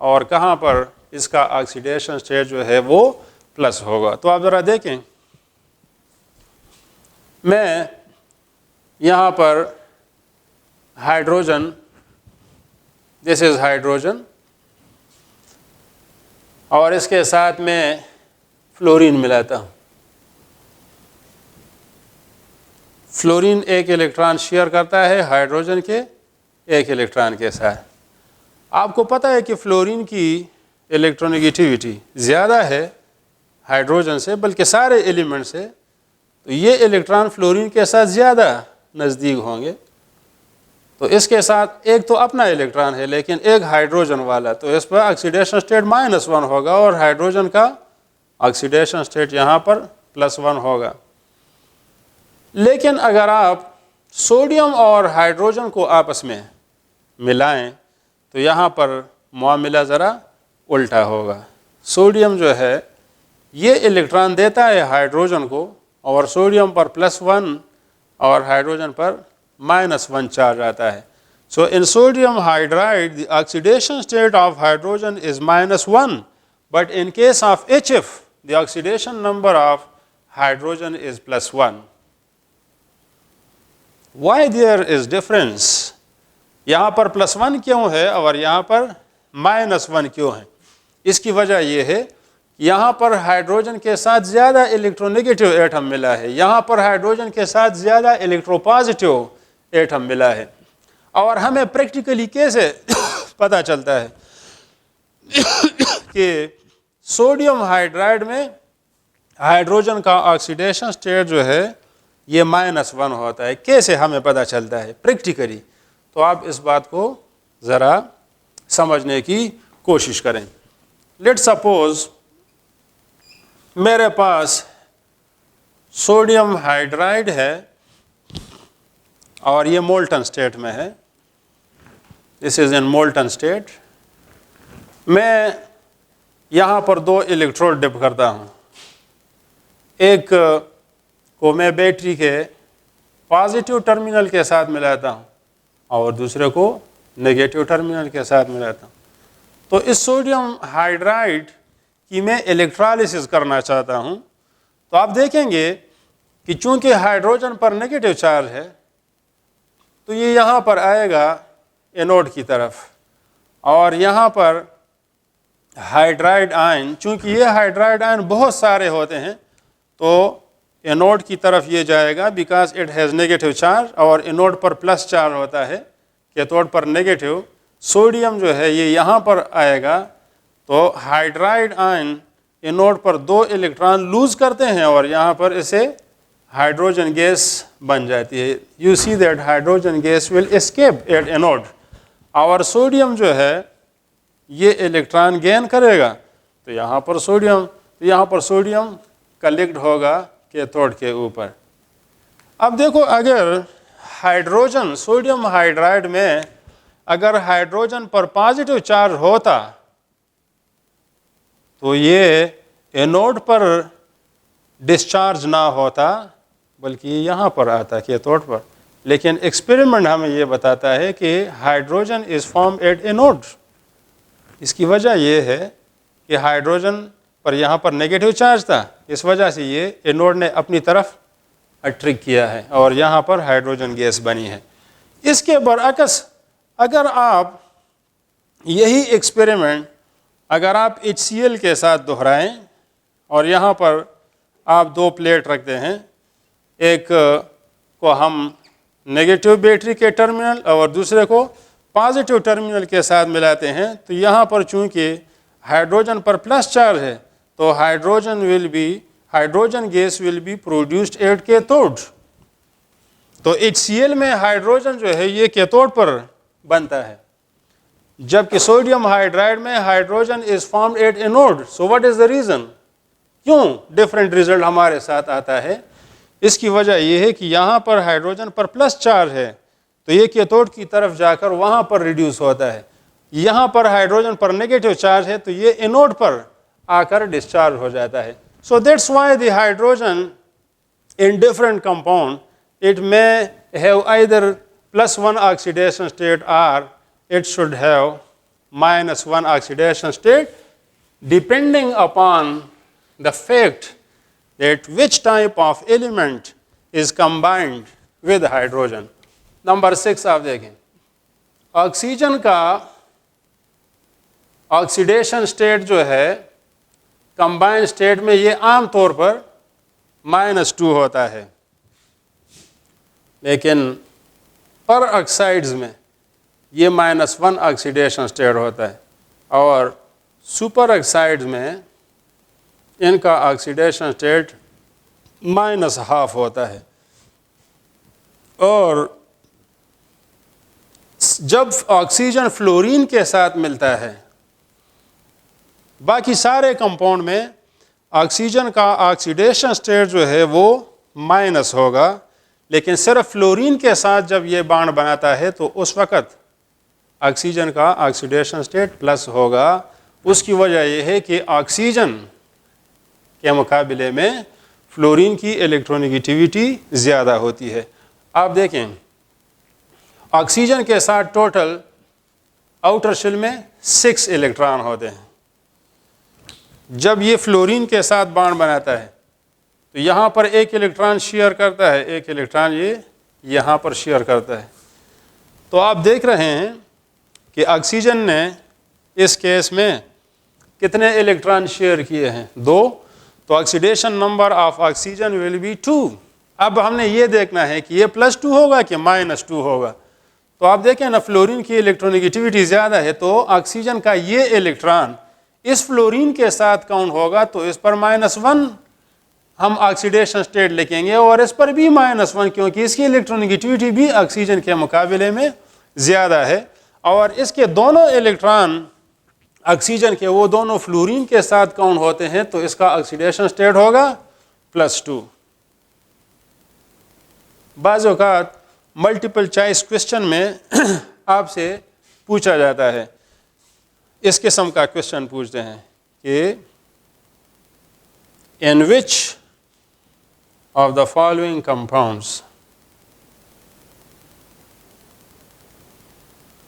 اور کہاں پر اس کا آکسیڈیشن اسٹیٹ جو ہے وہ پلس ہوگا. تو آپ ذرا دیکھیں، میں یہاں پر ہائیڈروجن، دس از ہائیڈروجن، اور اس کے ساتھ میں فلورین ملاتا ہوں. فلورین 1 الیکٹران شیئر کرتا ہے ہائیڈروجن کے 1 الیکٹران کے ساتھ. آپ کو پتہ ہے کہ فلورین کی الیکٹرونیگیٹیوٹی زیادہ ہے ہائیڈروجن سے، بلکہ سارے ایلیمنٹ سے، تو یہ الیکٹران فلورین کے ساتھ زیادہ نزدیک ہوں گے. تو اس کے ساتھ ایک تو اپنا الیکٹران ہے لیکن ایک ہائیڈروجن والا، تو اس پر آکسیڈیشن اسٹیٹ -1 ہوگا اور ہائیڈروجن کا آکسیڈیشن اسٹیٹ یہاں پر +1 ہوگا. لیکن اگر آپ سوڈیم اور ہائیڈروجن کو آپس میں ملائیں تو یہاں پر معاملہ ذرا الٹا ہوگا. سوڈیم جو ہے یہ الیکٹران دیتا ہے ہائیڈروجن کو, اور سوڈیم پر +1 اور ہائیڈروجن پر -1 چارج آتا ہے. So in sodium hydride, the oxidation state of hydrogen is -1, but in case of HF, the oxidation number of hydrogen is +1. Why there is difference? یہاں پر +1 کیوں ہے اور یہاں پر -1 کیوں ہے؟ اس کی وجہ یہ ہے کہ یہاں پر ہائیڈروجن کے ساتھ زیادہ الیکٹرونیگیٹو ایٹم ملا ہے, یہاں پر ہائیڈروجن کے ساتھ زیادہ الیکٹروپازیٹیو ایٹم ملا ہے. اور ہمیں پریکٹیکلی کیسے پتہ چلتا ہے کہ سوڈیم ہائیڈرائڈ میں ہائیڈروجن کا آکسیڈیشن سٹیٹ جو ہے یہ -1 ہوتا ہے؟ کیسے ہمیں پتہ چلتا ہے پریکٹیکلی؟ تو آپ اس بات کو ذرا سمجھنے کی کوشش کریں. لیٹ سپوز میرے پاس سوڈیم ہائیڈرائڈ ہے اور یہ مولٹن سٹیٹ میں ہے. دس از ان مولٹن سٹیٹ. میں یہاں پر 2 الیکٹروڈ ڈپ کرتا ہوں. ایک کو میں بیٹری کے پازیٹیو ٹرمینل کے ساتھ ملاتا ہوں اور دوسرے کو نیگیٹو ٹرمینل کے ساتھ ملاتا ہوں. تو اس سوڈیم ہائیڈرائڈ کی میں الیکٹرالسس کرنا چاہتا ہوں. تو آپ دیکھیں گے کہ چونکہ ہائیڈروجن پر نیگیٹو چارج ہے تو یہ یہاں پر آئے گا اینوڈ کی طرف, اور یہاں پر ہائیڈرائڈ آئن, چونکہ یہ ہائیڈرائڈ آئن بہت سارے ہوتے ہیں تو اینوڈ کی طرف یہ جائے گا because it has negative charge, اور اینوڈ پر پلس چارج ہوتا ہے, کیتھوڈ پر نیگیٹو. سوڈیم جو ہے یہ یہاں پر آئے گا تو ہائیڈرائڈ آئن اینوڈ پر 2 الیکٹران لوز کرتے ہیں اور یہاں پر اسے ہائیڈروجن گیس بن جاتی ہے. You see that hydrogen gas will escape at anode. اور سوڈیم جو ہے یہ الیکٹران گین کرے گا تو یہاں پر سوڈیم کلیکٹ ہوگا کیتھوڈ کے اوپر. اب دیکھو, اگر ہائیڈروجن سوڈیم ہائیڈرائڈ میں اگر ہائیڈروجن پر پازیٹیو چارج ہوتا تو یہ اینوڈ پر ڈسچارج نہ ہوتا بلکہ یہاں پر آتا کیتھوڈ پر. لیکن ایکسپیریمنٹ ہمیں یہ بتاتا ہے کہ hydrogen is formed at anode. اس کی وجہ یہ ہے کہ ہائیڈروجن پر یہاں پر نیگیٹو چارج تھا, اس وجہ سے یہ اینوڈ نے اپنی طرف اٹریکٹ کیا ہے اور یہاں پر ہائیڈروجن گیس بنی ہے. اس کے برعکس اگر آپ یہی ایکسپیریمنٹ اگر آپ HCl کے ساتھ دہرائیں اور یہاں پر آپ 2 پلیٹ رکھتے ہیں, ایک کو ہم نیگیٹو بیٹری کے ٹرمینل اور دوسرے کو پازیٹیو ٹرمینل کے ساتھ ملاتے ہیں, تو یہاں پر چونکہ ہائیڈروجن پر پلس چارج ہے تو hydrogen gas will be produced at cathode. تو HCl میں ہائیڈروجن جو ہے یہ کیتھوڈ پر بنتا ہے, جبکہ سوڈیم ہائیڈرائڈ میں hydrogen is formed at anode. So what is the reason? کیوں ڈفرینٹ ریزلٹ ہمارے ساتھ آتا ہے؟ اس کی وجہ یہ ہے کہ یہاں پر ہائیڈروجن پر پلس چارج ہے تو یہ کیتھوڈ کی طرف جا کر وہاں پر ریڈیوس ہوتا ہے. یہاں پر ہائیڈروجن پر نیگیٹو چارج ہے تو یہ اینوڈ پر آ کر ڈسچارج ہو جاتا ہے. So that's why the hydrogen in different compound it may have either +1 oxidation state or it should have -1 oxidation state depending upon the fact that which type of element is combined with hydrogen. Number 6 آپ دیکھیں, oxygen کا oxidation state جو ہے combined state میں یہ عام طور پر -2 ہوتا ہے, لیکن پر آکسائڈز میں یہ -1 آکسیڈیشن اسٹیٹ ہوتا ہے, اور سپر آکسائڈز میں ان کا آکسیڈیشن اسٹیٹ -½ ہوتا ہے. اور جب آکسیجن فلورین کے ساتھ ملتا ہے, باقی سارے کمپاؤنڈ میں آکسیجن کا آکسیڈیشن اسٹیٹ جو ہے وہ مائنس ہوگا, لیکن صرف فلورین کے ساتھ جب یہ بانڈ بناتا ہے تو اس وقت آکسیجن کا آکسیڈیشن اسٹیٹ پلس ہوگا. اس کی وجہ یہ ہے کہ آکسیجن کے مقابلے میں فلورین کی الیکٹرونیگیٹیوٹی زیادہ ہوتی ہے. آپ دیکھیں آکسیجن کے ساتھ ٹوٹل آؤٹر شیل میں 6 الیکٹران ہوتے ہیں. جب یہ فلورین کے ساتھ بانڈ بناتا ہے تو یہاں پر ایک الیکٹران شیئر کرتا ہے, ایک الیکٹران یہ یہاں پر شیئر کرتا ہے. تو آپ دیکھ رہے ہیں کہ آکسیجن نے اس کیس میں کتنے الیکٹران شیئر کیے ہیں؟ 2. تو oxidation number of oxygen will be 2. اب ہم نے یہ دیکھنا ہے کہ یہ +2 ہوگا کہ -2 ہوگا. تو آپ دیکھیں نا فلورین کی الیکٹرونیگیٹیوٹی زیادہ ہے تو آکسیجن کا یہ الیکٹران اس فلورین کے ساتھ کاؤنٹ ہوگا تو اس پر -1 ہم آکسیڈیشن اسٹیٹ لکھیں گے اور اس پر بھی -1 کیونکہ اس کی الیکٹرونیگیٹیوٹی بھی آکسیجن کے مقابلے میں زیادہ ہے. اور اس کے دونوں الیکٹران آکسیجن کے وہ دونوں فلورین کے ساتھ کاؤنٹ ہوتے ہیں تو اس کا آکسیڈیشن اسٹیٹ ہوگا +2. بعض اوقات ملٹیپل چوائس کوشچن میں آپ سے پوچھا جاتا ہے, اس قسم کا کوشچن پوچھتے ہیں کہ in which of the following compounds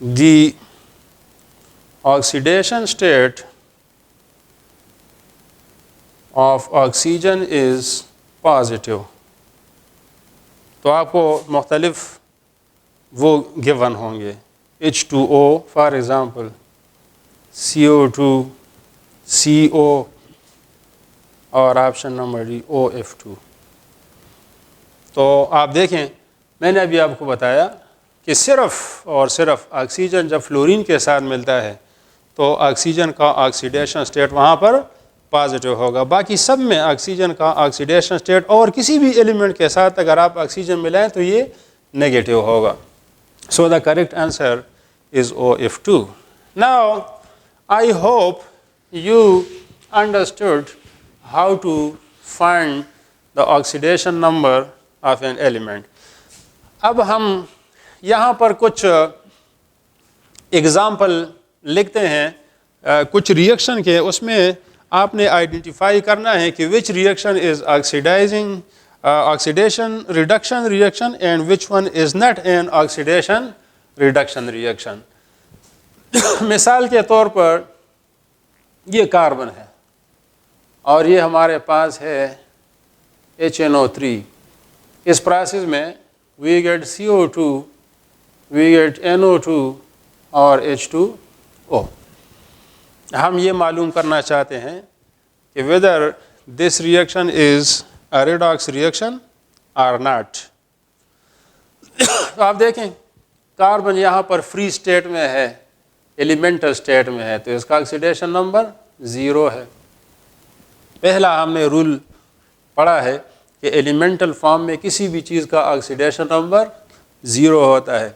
the oxidation state of oxygen is positive. تو آپ کو مختلف وہ گیون ہوں گے, H2O for example, CO2, CO اور آپشن نمبر ڈی OF2. تو آپ دیکھیں میں نے ابھی آپ کو بتایا کہ صرف اور صرف آکسیجن جب فلورین کے ساتھ ملتا ہے تو آکسیجن کا آکسیڈیشن اسٹیٹ وہاں پر پازیٹیو ہوگا. باقی سب میں آکسیجن کا آکسیڈیشن اسٹیٹ اور کسی بھی ایلیمنٹ کے ساتھ اگر آپ آکسیجن ملائیں تو یہ نیگیٹو ہوگا. So the correct answer is OF2. Now I hope you understood how to find the oxidation number of an element. اب ہم یہاں پر کچھ اگزامپل لکھتے ہیں کچھ ریئیکشن کے, اس میں آپ نے آئیڈینٹیفائی کرنا ہے کہ which reaction is oxidation reduction reaction and which one is not an oxidation reduction reaction. مثال کے طور پر یہ کاربن ہے اور یہ ہمارے پاس ہے HNO3. اس پروسیس میں we get CO2, we get NO2 اور H2O. ہم یہ معلوم کرنا چاہتے ہیں کہ whether this reaction is a redox reaction or not. آپ دیکھیں کاربن یہاں پر فری اسٹیٹ میں ہے, ایلیمنٹل اسٹیٹ میں ہے, تو اس کا آکسیڈیشن نمبر 0 ہے. پہلا ہم نے رول پڑھا ہے کہ ایلیمنٹل فارم میں کسی بھی چیز کا آکسیڈیشن نمبر 0 ہوتا ہے.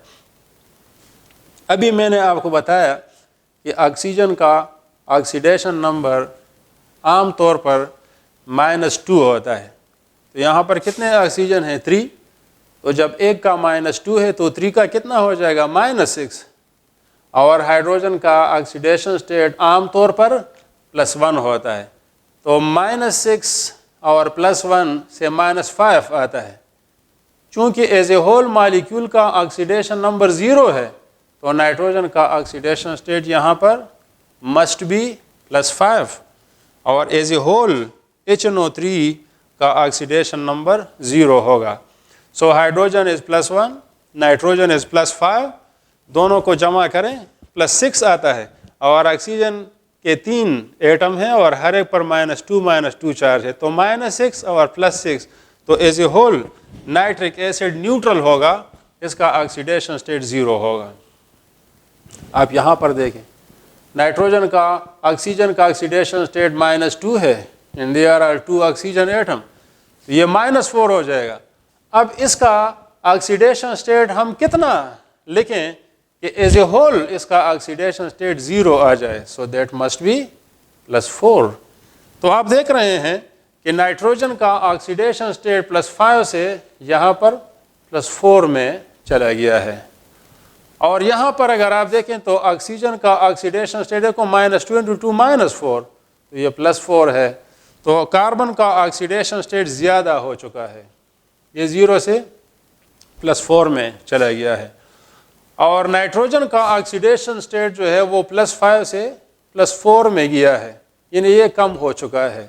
ابھی میں نے آپ کو بتایا کہ آکسیجن کا آکسیڈیشن نمبر عام طور پر -2 ہوتا ہے. تو یہاں پر کتنے آکسیجن ہیں؟ 3. تو جب ایک کا -2 ہے تو 3 کا کتنا ہو جائے گا؟ -6. اور ہائیڈروجن کا آکسیڈیشن اسٹیٹ عام طور پر +1 ہوتا ہے. تو -6 اور +1 سے -5 آتا ہے. چونکہ ایز اے ہول مالیکیول کا آکسیڈیشن نمبر 0 ہے تو نائٹروجن کا آکسیڈیشن اسٹیٹ یہاں پر مسٹ بی +5 اور ایز اے ہول HNO3 کا آکسیڈیشن نمبر 0 ہوگا. سو ہائیڈروجن از +1, نائٹروجن از +5, دونوں کو جمع کریں +6 آتا ہے. اور آکسیجن کے 3 ایٹم ہیں اور ہر ایک پر -2 چارج ہے تو -6 اور +6 تو as a whole nitric acid neutral ہوگا, اس کا آکسیڈیشن اسٹیٹ 0 ہوگا. آپ یہاں پر دیکھیں نائٹروجن کا آکسیجن کا آکسیڈیشن اسٹیٹ -2 ہے and there are 2 oxygen atom, تو یہ -4 ہو جائے گا. اب اس کا آکسیڈیشن اسٹیٹ ہم کتنا لکھیں کہ ایز اے ہول اس کا آکسیڈیشن اسٹیٹ 0 آ جائے, سو دیٹ مسٹ بی +4. تو آپ دیکھ رہے ہیں کہ نائٹروجن کا آکسیڈیشن اسٹیٹ +5 سے یہاں پر +4 میں چلا گیا ہے. اور یہاں پر اگر آپ دیکھیں تو آکسیجن کا آکسیڈیشن اسٹیٹ کو -2 × 2 -4 تو یہ +4 ہے. تو کاربن کا آکسیڈیشن اسٹیٹ زیادہ ہو چکا ہے, یہ 0 سے +4 میں چلا گیا ہے. اور نائٹروجن کا آکسیڈیشن اسٹیٹ جو ہے وہ +5 سے +4 میں گیا ہے, یعنی یہ کم ہو چکا ہے.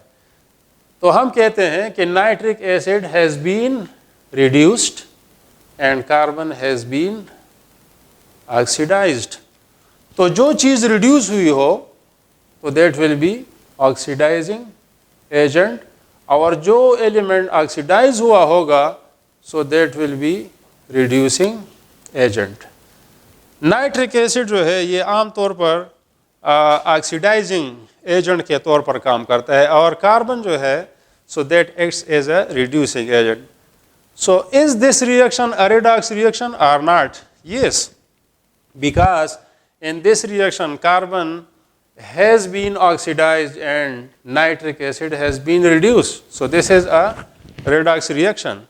تو ہم کہتے ہیں کہ nitric acid has been reduced and carbon has been oxidized. تو جو چیز ریڈیوس ہوئی ہو تو that will be oxidizing agent, اور جو ایلیمنٹ آکسیڈائز ہوا ہوگا so that will be reducing agent. Nitric acid جو ہے یہ عام طور پر آکسیڈائزنگ ایجنٹ کے طور پر کام کرتا ہے, اور کاربن جو ہے so that acts as a reducing agent. So is this reaction a redox reaction or not? Yes, because in this reaction carbon has been oxidized and nitric acid has been reduced. So this is a redox reaction.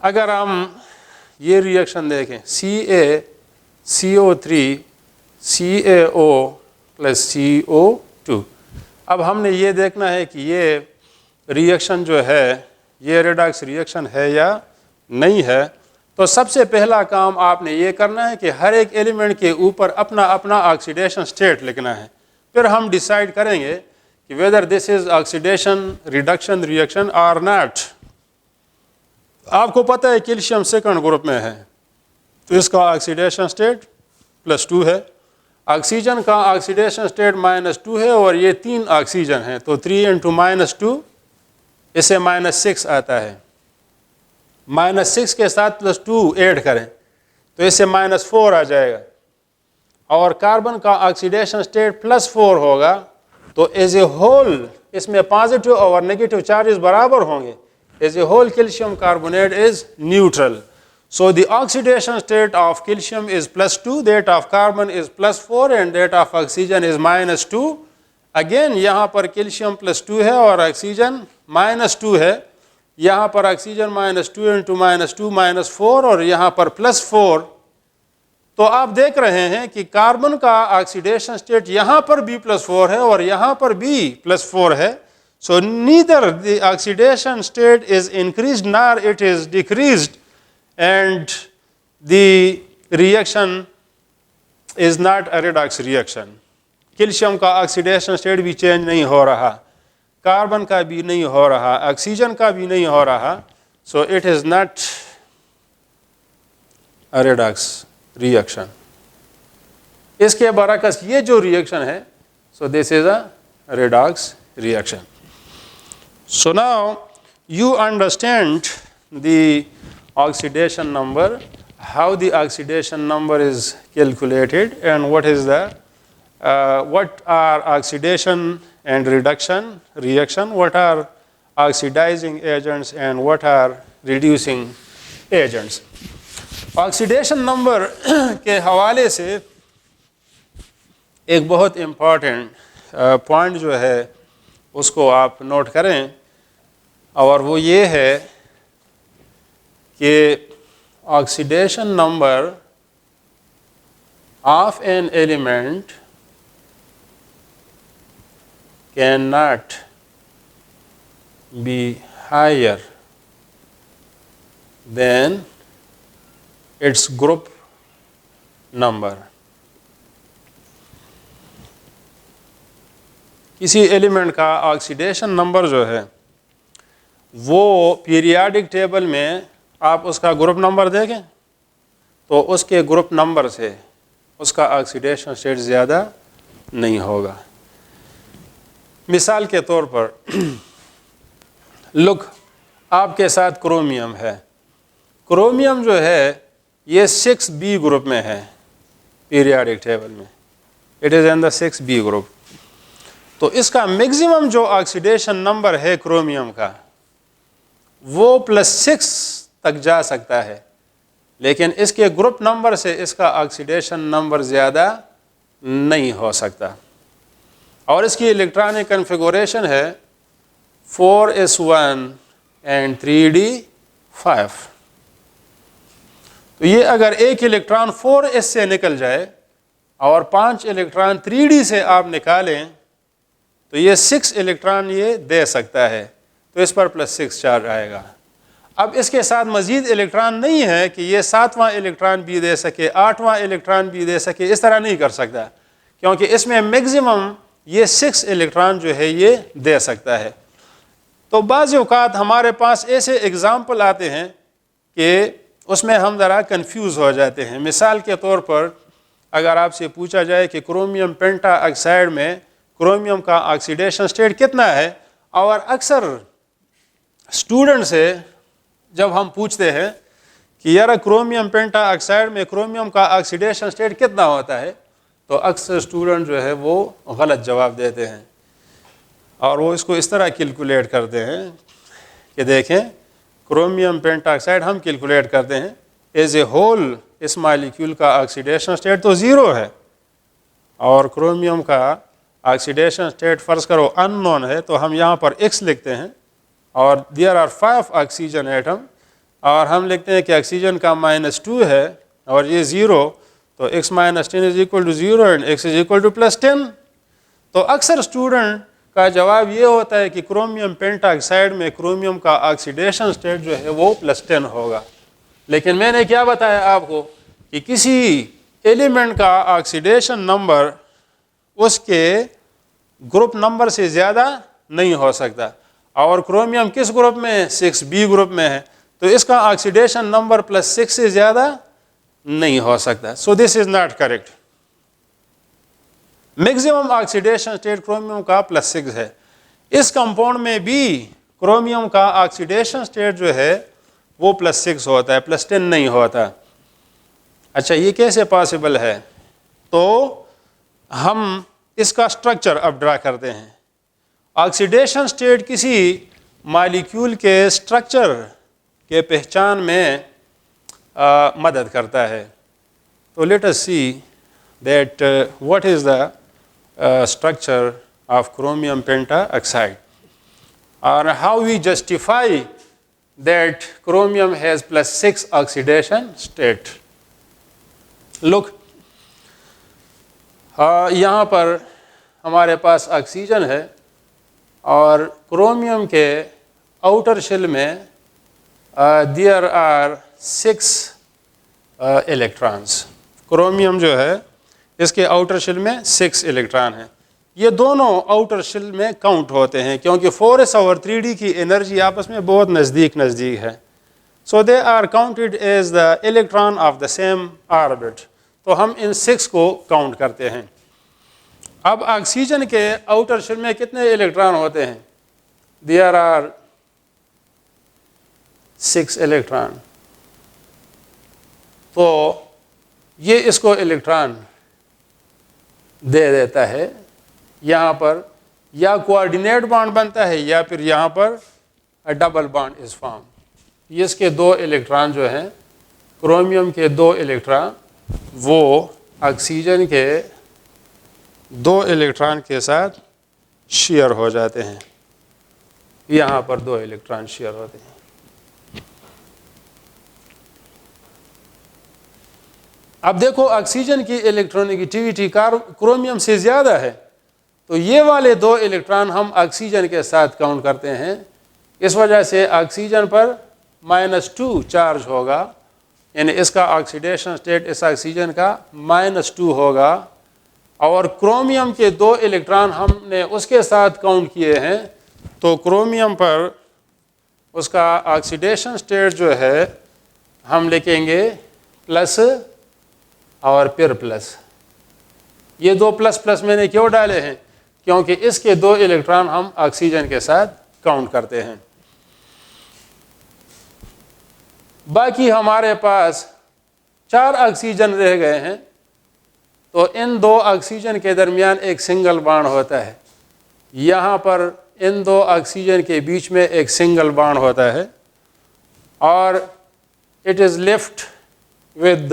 اگر ہم یہ reaction دیکھیں CaCO3 CaO + CO2, اب ہم نے یہ دیکھنا ہے کہ یہ ریئیکشن جو ہے یہ ریڈاکس ریئیکشن ہے یا نہیں ہے. تو سب سے پہلا کام آپ نے یہ کرنا ہے کہ ہر ایک ایلیمنٹ کے اوپر اپنا اپنا آکسیڈیشن اسٹیٹ لکھنا ہے. پھر ہم ڈیسائیڈ کریں گے کہ whether this is oxidation reduction reaction اور ناٹ. آپ کو پتہ ہے کیلشیم سیکنڈ گروپ میں ہے تو اس کا آکسیڈیشن اسٹیٹ +2 ہے. آکسیجن کا آکسیڈیشن اسٹیٹ -2 ہے, اور یہ 3 آکسیجن ہیں تو 3 × -2 اسے -6 آتا ہے. -6 کے ساتھ +2 ایڈ کریں تو اس سے -4 آ جائے گا, اور کاربن کا آکسیڈیشن اسٹیٹ +4 ہوگا. تو ایز اے ہول اس میں پازیٹیو اور نیگیٹو چارجز برابر ہوں گے. As a whole calcium carbonate is neutral. So the oxidation state of calcium is +2, that of carbon is +4 and that of oxygen is -2. Again یہاں پر calcium +2 ہے اور oxygen -2 ہے. یہاں پر آکسیجن -2 × -2 -4 اور یہاں پر +4. تو آپ دیکھ رہے ہیں کہ کاربن کا آکسیڈیشن اسٹیٹ یہاں پر بھی +4 ہے اور یہاں پر بھی +4 ہے. So neither the oxidation state is increased nor it is decreased, and the reaction is not a redox reaction. Calcium کا آکسیڈیشن اسٹیٹ بھی چینج نہیں ہو رہا, کاربن کا بھی نہیں ہو رہا, آکسیجن کا بھی نہیں ہو رہا. So it is not a redox reaction. اس کے برعکس یہ جو ریئیکشن ہے so this is a redox reaction. So now you understand the oxidation number, how the oxidation number is calculated, and what is the what are oxidation and reduction reaction, what are oxidizing agents and what are reducing agents. Oxidation number کے حوالے سے ایک بہت important point جو ہے اس کو آپ note کریں, اور وہ یہ ہے کہ oxidation number of an element cannot be higher than its group number. کسی ایلیمنٹ کا آکسیڈیشن نمبر جو ہے وہ پیریاڈک ٹیبل میں آپ اس کا گروپ نمبر دیکھیں تو اس کے گروپ نمبر سے اس کا آکسیڈیشن اسٹیٹ زیادہ نہیں ہوگا. مثال کے طور پر لک آپ کے ساتھ کرومیم ہے. کرومیم جو ہے یہ 6B گروپ میں ہے پیریاڈک ٹیبل میں, it is in the 6B group. تو اس کا میگزیمم جو آکسیڈیشن نمبر ہے کرومیم کا وہ +6 تک جا سکتا ہے, لیکن اس کے گروپ نمبر سے اس کا آکسیڈیشن نمبر زیادہ نہیں ہو سکتا. اور اس کی الیکٹرانک کنفیگوریشن ہے 4s1 and 3d5. تو یہ اگر ایک الیکٹران 4s سے نکل جائے اور 5 الیکٹران 3d سے آپ نکالیں تو یہ 6 الیکٹران یہ دے سکتا ہے، تو اس پر +6 چارج آئے گا۔ اب اس کے ساتھ مزید الیکٹران نہیں ہے کہ یہ 7واں الیکٹران بھی دے سکے، 8واں الیکٹران بھی دے سکے، اس طرح نہیں کر سکتا، کیونکہ اس میں میگزیمم یہ 6 الیکٹران جو ہے یہ دے سکتا ہے۔ تو بعض اوقات ہمارے پاس ایسے اگزامپل آتے ہیں کہ اس میں ہم ذرا کنفیوز ہو جاتے ہیں۔ مثال کے طور پر اگر آپ سے پوچھا جائے کہ کرومیم پینٹا آکسائڈ میں کرومیم کا آکسیڈیشن سٹیٹ کتنا ہے، اور اکثر اسٹوڈنٹ سے جب ہم پوچھتے ہیں کہ یار کرومیم پینٹا آکسائڈ میں کرومیم کا آکسیڈیشن سٹیٹ کتنا ہوتا ہے، تو اکثر اسٹوڈنٹ جو ہے وہ غلط جواب دیتے ہیں، اور وہ اس کو اس طرح کیلکولیٹ کرتے ہیں کہ دیکھیں کرومیم پینٹا آکسائڈ ہم کیلکولیٹ کرتے ہیں ایز اے ہول، اس مالیکیول کا آکسیڈیشن سٹیٹ تو 0 ہے، اور کرومیم کا آکسیڈیشن سٹیٹ فرض کرو ان نون ہے، تو ہم یہاں پر x لکھتے ہیں، اور دیئر آر 5 آکسیجن ایٹم، اور ہم لکھتے ہیں کہ آکسیجن کا -2 ہے اور یہ 0، تو x - 10 = 0 اینڈ x = +10۔ تو اکثر اسٹوڈنٹ کا جواب یہ ہوتا ہے کہ کرومیم پینٹا آکسائڈ میں کرومیم کا آکسیڈیشن سٹیٹ جو ہے وہ +10 ہوگا، لیکن میں نے کیا بتایا آپ کو کہ کسی ایلیمنٹ کا آکسیڈیشن نمبر اس کے گروپ نمبر سے زیادہ نہیں ہو سکتا، اور کرومیم کس گروپ میں ہے؟ 6b گروپ میں ہے، تو اس کا آکسیڈیشن نمبر +6 سے زیادہ نہیں ہو سکتا۔ So this is not correct. Maximum oxidation state chromium کا +6 ہے۔ اس کمپاؤنڈ میں بھی کرومیم کا آکسیڈیشن سٹیٹ جو ہے وہ +6 ہوتا ہے، +10 نہیں ہوتا۔ اچھا یہ کیسے پاسبل ہے؟ تو ہم اس کا سٹرکچر اب ڈرا کرتے ہیں۔ آکسیڈیشن سٹیٹ کسی مالیکیول کے سٹرکچر کے پہچان میں مدد کرتا ہے۔ تو let us see that what is the structure of chromium pentaoxide, or how we justify that chromium has +6 oxidation state. Look, یہاں پر ہمارے پاس آکسیجن ہے، اور کرومیم کے آؤٹر شیل میں there are 6 electrons. کرومیم جو ہے اس کے آؤٹر شیل میں 6 الیکٹران ہیں۔ یہ دونوں آؤٹر شیل میں کاؤنٹ ہوتے ہیں کیونکہ 4s اور 3d کی انرجی آپس میں بہت نزدیک ہے، so they are counted as the electron of the same orbit. تو ہم ان 6 کو کاؤنٹ کرتے ہیں۔ اب آکسیجن کے آؤٹر شیل میں کتنے الیکٹران ہوتے ہیں؟ There are 6 electron. تو یہ اس کو الیکٹران دے دیتا ہے، یہاں پر یا کوآرڈینیٹ بانڈ بنتا ہے یا پھر یہاں پر ڈبل بانڈ از فارم۔ یہ اس کے 2 الیکٹران جو ہیں، کرومیم کے 2 الیکٹران وہ آکسیجن کے 2 الیکٹران کے ساتھ شیئر ہو جاتے ہیں، یہاں پر 2 الیکٹران شیئر ہوتے ہیں۔ اب دیکھو آکسیجن کی الیکٹرونیگیٹیوٹی کرومیم سے زیادہ ہے، تو یہ والے 2 الیکٹران ہم آکسیجن کے ساتھ کاؤنٹ کرتے ہیں، اس وجہ سے آکسیجن پر -2 چارج ہوگا، یعنی اس کا آکسیڈیشن سٹیٹ اس آکسیجن کا -2 ہوگا، اور کرومیم کے 2 الیکٹران ہم نے اس کے ساتھ کاؤنٹ کیے ہیں، تو کرومیم پر اس کا آکسیڈیشن سٹیٹ جو ہے ہم لکھیں گے پلس اور پھر پلس۔ یہ 2 پلس میں نے کیوں ڈالے ہیں؟ کیونکہ اس کے 2 الیکٹران ہم آکسیجن کے ساتھ کاؤنٹ کرتے ہیں۔ باقی ہمارے پاس 4 آکسیجن رہ گئے ہیں، تو ان 2 آکسیجن کے درمیان ایک سنگل بانڈ ہوتا ہے، یہاں پر ان 2 آکسیجن کے بیچ میں ایک سنگل بانڈ ہوتا ہے، اور اٹ از لیفٹ ود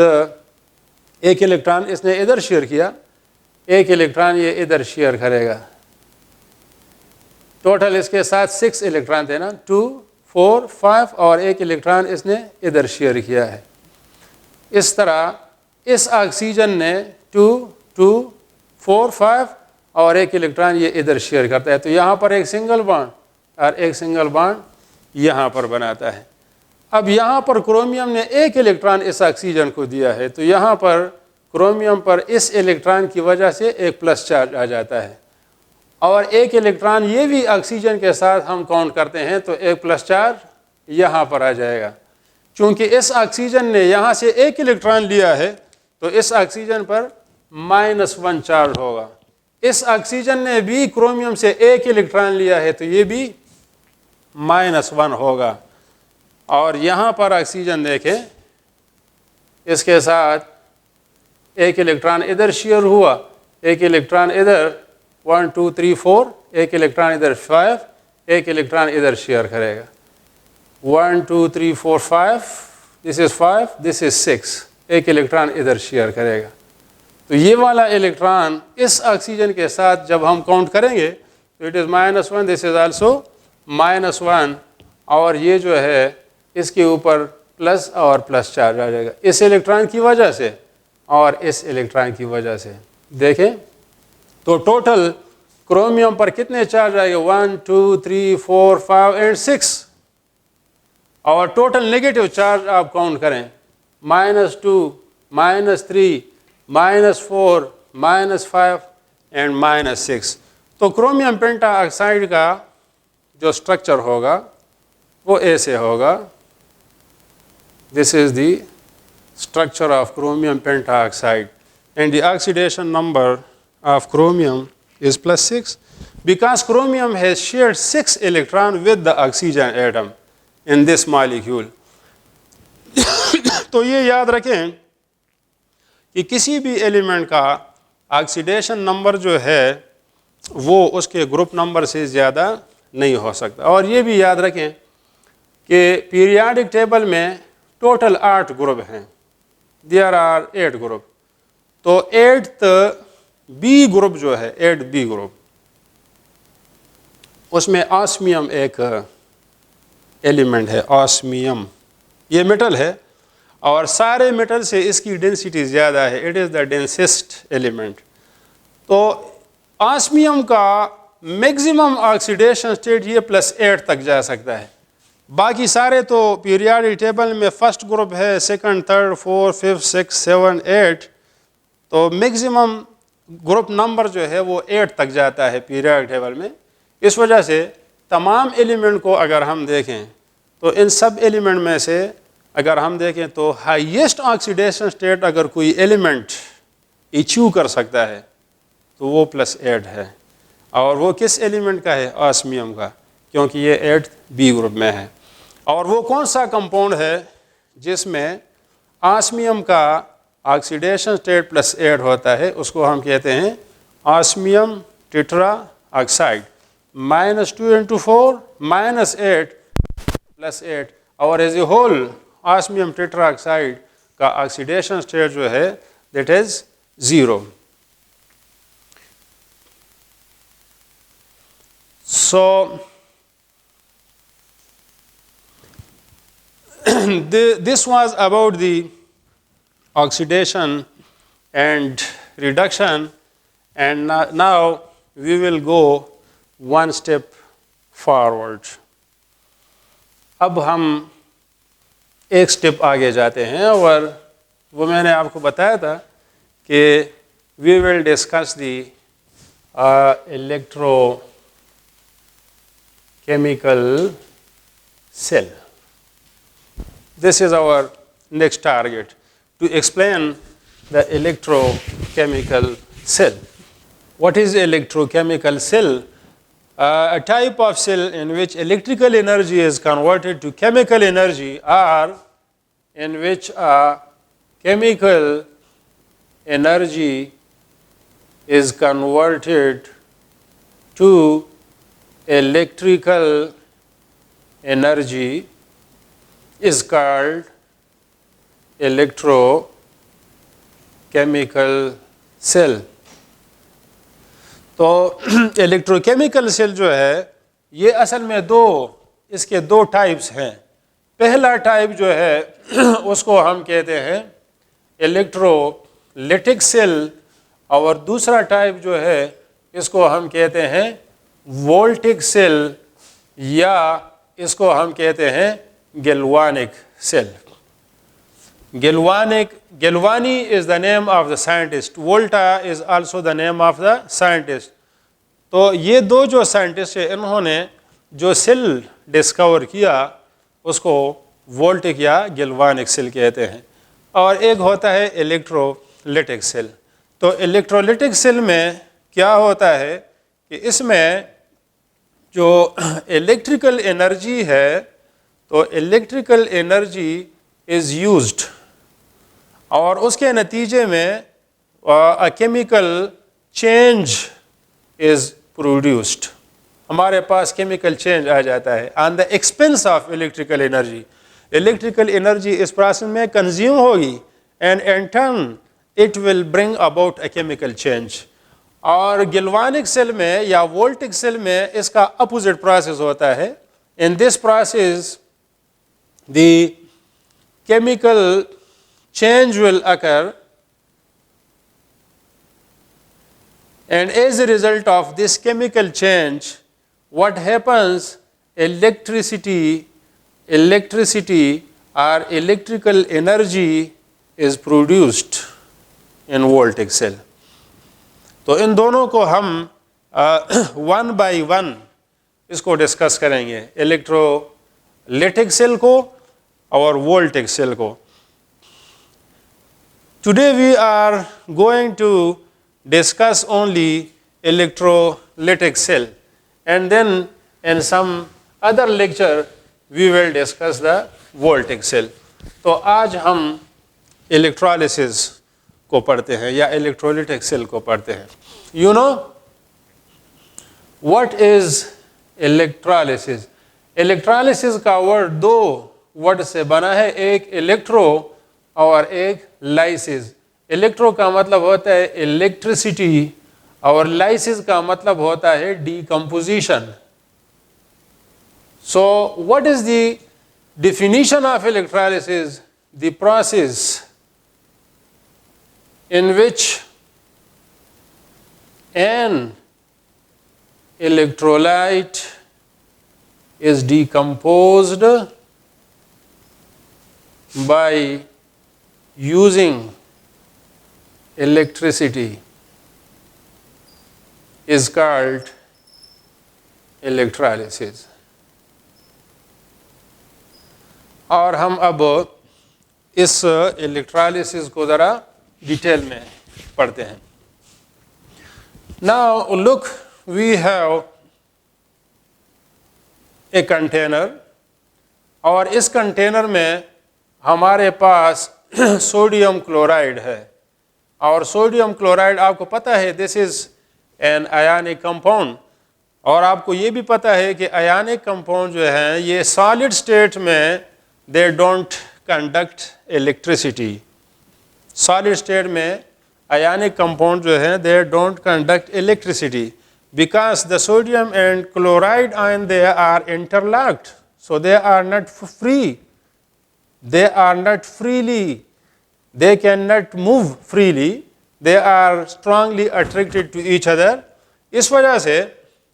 ایک الیکٹران اس نے ادھر شیئر کیا، ایک الیکٹران یہ ادھر شیئر کرے گا۔ ٹوٹل اس کے ساتھ 6 الیکٹران تھے نا، 2 4 5، اور ایک الیکٹران اس نے ادھر شیئر کیا ہے۔ اس طرح اس آکسیجن نے 2 2 4 5 اور ایک الیکٹران یہ ادھر شیئر کرتا ہے, تو یہاں پر ایک سنگل بانڈ اور ایک سنگل بانڈ یہاں پر بناتا ہے. اب یہاں پر کرومیم نے ایک الیکٹران اس آکسیجن کو دیا ہے, تو یہاں پر کرومیم پر اس الیکٹران کی وجہ سے ایک پلس چارج آ جاتا ہے, اور ایک الیکٹران یہ بھی آکسیجن کے ساتھ ہم کاؤنٹ کرتے ہیں تو ایک پلس چارج یہاں پر آ جائے گا. چونکہ اس آکسیجن نے یہاں سے ایک الیکٹران لیا ہے تو اس آکسیجن پر -1 چارج ہوگا. اس آکسیجن نے بھی کرومیم سے ایک الیکٹران لیا ہے تو یہ بھی -1 ہوگا. اور یہاں پر آکسیجن دیکھیں, اس کے ساتھ ایک الیکٹران ادھر شیئر ہوا, ایک الیکٹران ادھر 1 2 3 4, ایک الیکٹران ادھر 5, ایک الیکٹران ادھر شیئر کرے گا. 1 2 3 4 5, this is 5, this is 6, ایک الیکٹران ادھر شیئر کرے گا. تو یہ والا الیکٹران اس آکسیجن کے ساتھ جب ہم کاؤنٹ کریں گے تو it is -1, this is also -1, اور یہ جو ہے اس کے اوپر پلس اور پلس چارج آ جائے گا اس الیکٹران کی وجہ سے اور اس الیکٹران کی وجہ سے. دیکھیں تو ٹوٹل کرومیم پر کتنے چارج آئے گا, 1 2 3 4 5 اینڈ 6, اور ٹوٹل نیگیٹو چارج آپ کاؤنٹ کریں, -2 -3 -4 -5 اینڈ -6. تو کرومیم پینٹا آکسائڈ کا جو اسٹرکچر ہوگا وہ ایسے ہوگا. This is the structure of chromium pentaoxide, and the oxidation number of chromium is +6 because chromium has shared 6 electrons with the oxygen atom in this molecule. تو یہ یاد رکھیں کہ کسی بھی ایلیمنٹ کا آکسیڈیشن نمبر جو ہے وہ اس کے گروپ نمبر سے زیادہ نہیں ہو سکتا. اور یہ بھی یاد رکھیں کہ پیریاڈک ٹیبل میں ٹوٹل 8 گروپ ہیں, دیر آر 8 گروپ. تو 8th بی گروپ جو ہے 8 بی گروپ, اس میں آسمیم ایک ایلیمنٹ ہے. آسمیم یہ میٹل ہے اور سارے میٹل سے اس کی ڈینسٹی زیادہ ہے, اٹ از دا ڈینسسٹ ایلیمنٹ. تو آسمیم کا میگزیمم آکسیڈیشن اسٹیٹ یہ +8 تک جا سکتا ہے. باقی سارے تو پیریاڈک ٹیبل میں فرسٹ گروپ ہے, second 3rd 4th 5th 6th 7th 8th, تو میگزیمم گروپ نمبر جو ہے وہ 8 تک جاتا ہے پیریاڈک ٹیبل میں. اس وجہ سے تمام ایلیمنٹ کو اگر ہم دیکھیں تو ان سب ایلیمنٹ میں سے اگر ہم دیکھیں تو ہائیسٹ آکسیڈیشن اسٹیٹ اگر کوئی ایلیمنٹ ایچیو کر سکتا ہے تو وہ +8 ہے, اور وہ کس ایلیمنٹ کا ہے, آسمیم کا, کیونکہ یہ 8th بی گروپ میں ہے. اور وہ کون سا کمپاؤنڈ ہے جس میں آسمیم کا آکسیڈیشن اسٹیٹ +8 ہوتا ہے, اس کو ہم کہتے ہیں آسمیم ٹیٹرا آکسائڈ. -2 × 4 -8 +8, اور as a whole osmium tetra oxide کا آکسیڈیشن اسٹیٹ جو ہے that is 0. So this was about the oxidation and reduction, and now we will go one step forward. اب ہم ایک سٹیپ آگے جاتے ہیں, اور وہ میں نے آپ کو بتایا تھا کہ we will discuss the electrochemical cell. This is our next target, to explain the electrochemical cell. What is electrochemical cell? A type of cell in which electrical energy is converted to chemical energy, or in which chemical energy is converted to electrical energy, is called electrochemical cell. تو electrochemical cell جو ہے یہ اصل میں اس کے دو types ہیں. پہلا type جو ہے اس کو ہم کہتے ہیں electrolytic cell, اور دوسرا ٹائپ جو ہے اس کو ہم کہتے ہیں voltaic cell, یا اس کو ہم کہتے ہیں galvanic cell. Galvani is the name of the scientist. Volta is also the name of the scientist. تو یہ دو جو سائنٹسٹ ہیں انہوں نے جو سیل ڈسکور کیا اس کو وولٹک یا گیلوانک سیل کہتے ہیں. اور ایک ہوتا ہے الیکٹرولیٹک سیل. تو الیکٹرولیٹک سیل میں کیا ہوتا ہے کہ اس میں جو الیکٹریکل انرجی ہے تو الیکٹریکل انرجی از یوزڈ, اور اس کے نتیجے میں کیمیکل چینج از پروڈیوسڈ. ہمارے پاس کیمیکل چینج آ جاتا ہے on the expense of electrical energy. Electrical energy اس پروسیس میں کنزیوم ہوگی and in turn it will bring about a chemical change. اور گیلوانک سیل میں یا وولٹک سیل میں اس کا اپوزٹ پروسیس ہوتا ہے. In this process the chemical change will occur, and as a result of this chemical change, what happens, electricity or electrical energy is produced in voltaic cell. تو ان دونوں کو ہم one by one اس کو discuss کریں گے, الیکٹرولیٹک cell کو اور voltaic cell کو. Today we are going to discuss only electrolytic cell, and then in some other lecture we will discuss the voltaic cell. تو آج ہم electrolysis کو پڑھتے ہیں یا electrolytic cell کو پڑھتے ہیں. You know what is electrolysis? electrolysis کا ورڈ دو ورڈ سے بنا ہے, ایک الیکٹرو اور ایک لائسس. الیکٹرو کا مطلب ہوتا ہے الیکٹریسٹی اور لائسس کا مطلب ہوتا ہے decomposition. So what is the definition of electrolysis? The process in which an electrolyte is decomposed by using electricity is called electrolysis. اور ہم اب اس electrolysis کو ذرا ڈیٹیل میں پڑھتے ہیں. Now look, we have a container, اور اس کنٹینر میں ہمارے پاس سوڈیم کلورائڈ ہے. اور سوڈیم کلورائڈ آپ کو پتہ ہے دس از این آیونک کمپاؤنڈ. اور آپ کو یہ بھی پتہ ہے کہ آیونک کمپاؤنڈ جو ہیں یہ سالڈ اسٹیٹ میں they don't conduct electricity. Solid state میں آیونک کمپاؤنڈ جو ہیں they don't conduct electricity because the sodium and chloride ion they are interlocked, so they are not free, they are not freely, they cannot move freely, they are strongly attracted to each other. اس وجہ سے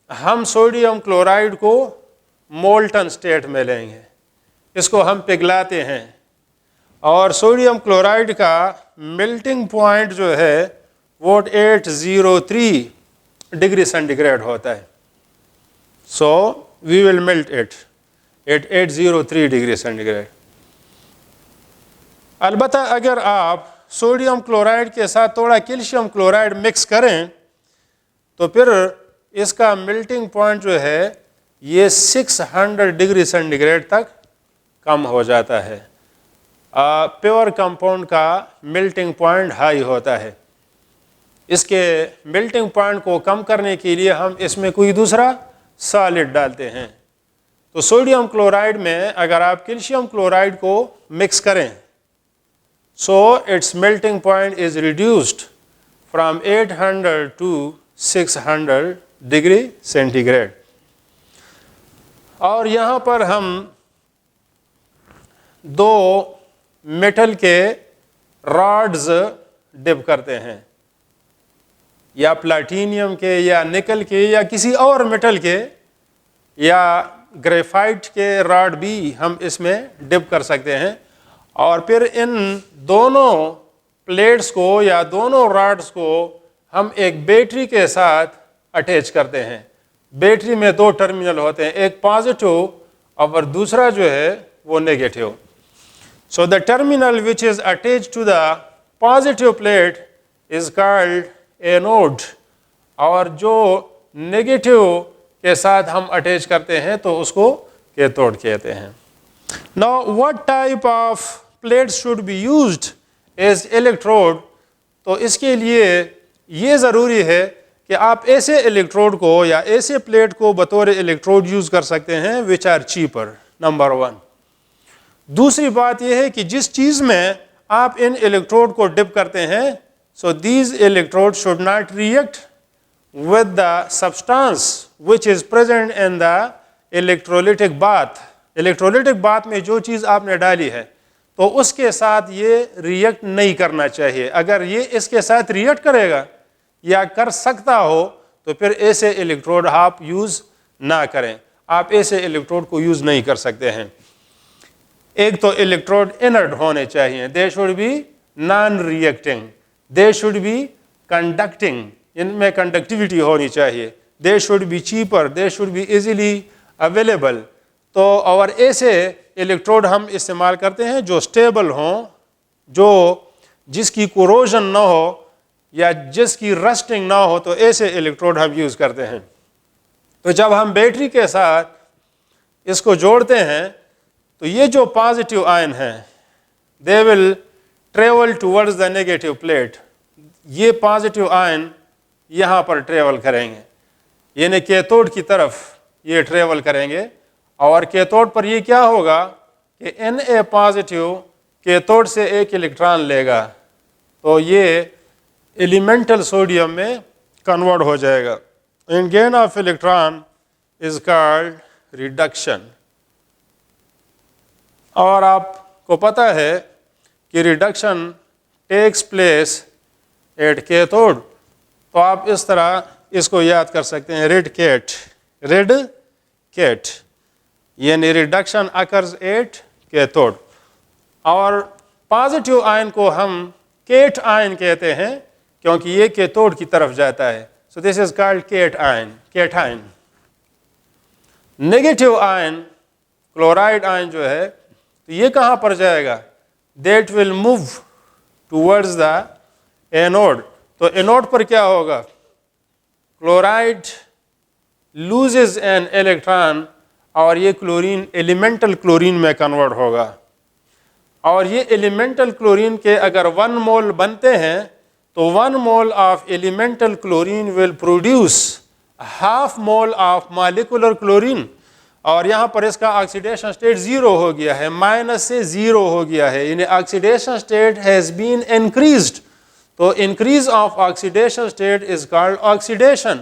ہم sodium chloride کو molten state میں لیں گے, اس کو ہم پگھلاتے ہیں, اور سوڈیم کلورائڈ کا میلٹنگ پوائنٹ جو ہے وہ 803 ڈگری سینٹی گریڈ ہوتا ہے. So we will melt it at 803 degree centigrade. البتہ اگر آپ سوڈیم کلورائڈ کے ساتھ تھوڑا کیلشیم کلورائڈ مکس کریں تو پھر اس کا میلٹنگ پوائنٹ جو ہے یہ 600 ڈگری سینٹی گریڈ تک کم ہو جاتا ہے. پیور کمپاؤنڈ کا میلٹنگ پوائنٹ ہائی ہوتا ہے. اس کے میلٹنگ پوائنٹ کو کم کرنے کے لیے ہم اس میں کوئی دوسرا سالڈ ڈالتے ہیں. تو سوڈیم کلورائڈ میں اگر آپ کیلشیم کلورائڈ کو مکس کریں so its melting point is reduced from 800 to 600 degree centigrade. اور یہاں پر ہم دو میٹل کے راڈز ڈپ کرتے ہیں، یا پلاٹینیم کے یا نکل کے یا کسی اور میٹل کے یا گریفائٹ کے راڈ بھی ہم اس میں ڈپ کر سکتے ہیں، اور پھر ان دونوں پلیٹس کو یا دونوں راڈس کو ہم ایک بیٹری کے ساتھ اٹیچ کرتے ہیں۔ بیٹری میں دو ٹرمینل ہوتے ہیں، ایک پازیٹو اور دوسرا جو ہے وہ negative. So the terminal which is attached to the positive plate is called anode، اور جو نیگیٹو کے ساتھ ہم اٹیچ کرتے ہیں تو اس کو کیتھوڈ کہتے ہیں۔ Now what type of plates should be used as electrode؟ تو اس کے لیے یہ ضروری ہے کہ آپ ایسے الیکٹروڈ کو یا ایسے پلیٹ کو بطور الیکٹروڈ یوز کر سکتے ہیں which are cheaper، نمبر 1۔ دوسری بات یہ ہے کہ جس چیز میں آپ ان الیکٹروڈ کو ڈپ کرتے ہیں so these electrodes should not react with the substance which is present in the electrolytic bath۔ electrolytic bath میں جو چیز آپ نے ڈالی ہے تو اس کے ساتھ یہ ریئیکٹ نہیں کرنا چاہیے۔ اگر یہ اس کے ساتھ ریئیکٹ کرے گا یا کر سکتا ہو تو پھر ایسے الیکٹروڈ آپ یوز نہ کریں، آپ ایسے الیکٹروڈ کو یوز نہیں کر سکتے ہیں۔ ایک تو الیکٹروڈ انرٹ ہونے چاہیے، they should be non reacting, they should be conducting, ان میں کنڈکٹیوٹی ہونی چاہیے، they should be cheaper, they should be easily available. تو اور ایسے الیکٹروڈ ہم استعمال کرتے ہیں جو سٹیبل ہوں، جو جس کی کوروژن نہ ہو یا جس کی رسٹنگ نہ ہو، تو ایسے الیکٹروڈ ہم یوز کرتے ہیں۔ تو جب ہم بیٹری کے ساتھ اس کو جوڑتے ہیں تو یہ جو پازیٹیو آئن ہیں they will travel towards the negative plate, یہ پازیٹیو آئن یہاں پر ٹریول کریں گے، یعنی کیتھوڈ کی طرف یہ ٹریول کریں گے، اور کیتھوڈ پر یہ کیا ہوگا کہ Na پازیٹیو کیتھوڈ سے ایک الیکٹران لے گا تو یہ ایلیمنٹل سوڈیم میں کنورٹ ہو جائے گا، and gain of electron is called reduction. اور آپ کو پتہ ہے کہ reduction takes place at cathode, تو آپ اس طرح اس کو یاد کر سکتے ہیں، ریڈ کیٹ، یعنی ریڈکشن اکرز ایٹ کیتھوڈ۔ اور پازیٹیو آئن کو ہم کیٹ آئن کہتے ہیں کیونکہ یہ کیتھوڈ کی طرف جاتا ہے، so this is called cation. Negative ion, chloride ion جو ہے تو یہ کہاں پر جائے گا؟ That will move towards the anode. تو اینوڈ پر کیا ہوگا؟ کلورائڈ لوزز این الیکٹران، اور یہ کلورین ایلیمنٹل کلورین میں کنورٹ ہوگا، اور یہ ایلیمنٹل کلورین کے اگر 1 مول بنتے ہیں تو 1 مول of elemental chlorine will produce ½ مول آف مالیکولر کلورین، اور یہاں پر اس کا آکسیڈیشن اسٹیٹ 0 ہو گیا ہے، مائنس سے 0 ہو گیا ہے، یعنی oxidation state has been increased. تو increase of oxidation state is called oxidation.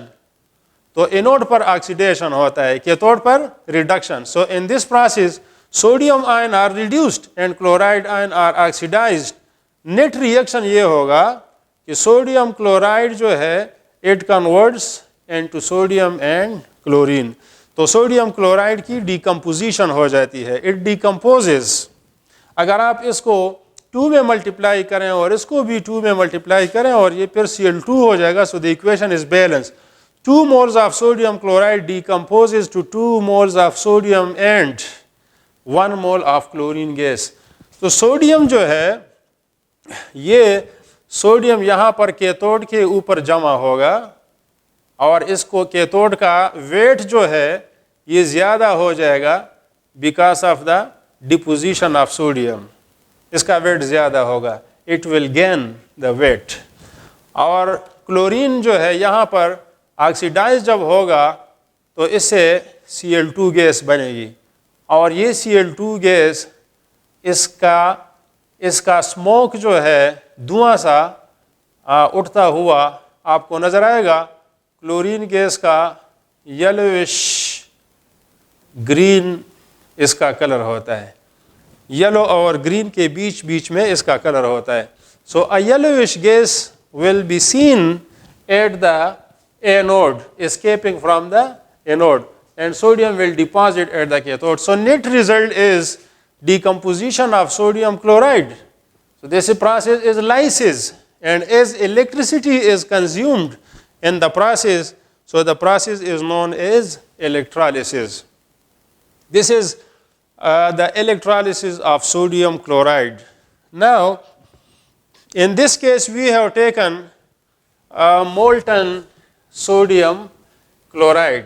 تو اینوڈ پر آکسیڈیشن ہوتا ہے، کیتھوڈ پر reduction. So in this process sodium ion are reduced and chloride ion are oxidized۔ نیٹ ریئیکشن یہ ہوگا کہ سوڈیم کلورائڈ جو ہے it converts into sodium and chlorine۔ تو سوڈیم کلورائڈ کی ڈیکمپوزیشن ہو جاتی ہے، it decomposes۔ اگر آپ اس کو 2 میں ملٹیپلائی کریں اور اس کو بھی 2 میں ملٹیپلائی کریں اور یہ پھر Cl2 ہو جائے گا، so the equation is balanced۔ 2 moles of sodium chloride decomposes to 2 moles of sodium and 1 mole of chlorine gas۔ تو سوڈیم جو ہے یہ سوڈیم یہاں پر کیتھوڈ کے اوپر جمع ہوگا، اور اس کو کیتھوڈ کا ویٹ جو ہے یہ زیادہ ہو جائے گا because of the deposition of sodium, اس کا ویٹ زیادہ ہوگا، it will gain the weight. اور کلورین جو ہے یہاں پر آکسیڈائز جب ہوگا تو اس سے Cl2 گیس بنے گی، اور یہ Cl2 گیس اس کا اسموک جو ہے دھواں سا اٹھتا ہوا آپ کو نظر آئے گا۔ کلورین گیس کا یلوش گرین اس کا کلر ہوتا ہے، یلو اور گرین کے بیچ میں اس کا کلر ہوتا ہے۔ So a yellowish gas will be seen at the anode, escaping from the anode, and sodium will deposit at the cathode. So net result is decomposition of sodium chloride. So this process is lysis, and as electricity is consumed in the process, so the process is known as electrolysis. This is the electrolysis of sodium chloride. Now, in this case, we have taken molten sodium chloride.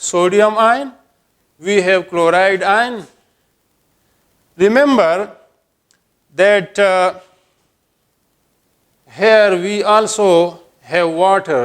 sodium ion, we have chloride ion. Remember that here we also have water,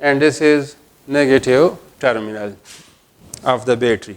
and this is negative terminal of the battery.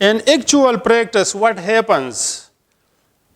In actual practice what happens,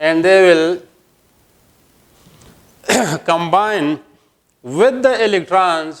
and they will combine with the electrons.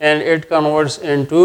and it converts into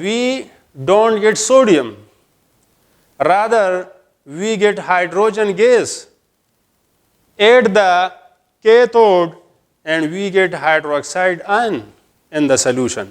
we don't get sodium, rather we get hydrogen gas at the cathode, and we get hydroxide ion in the solution.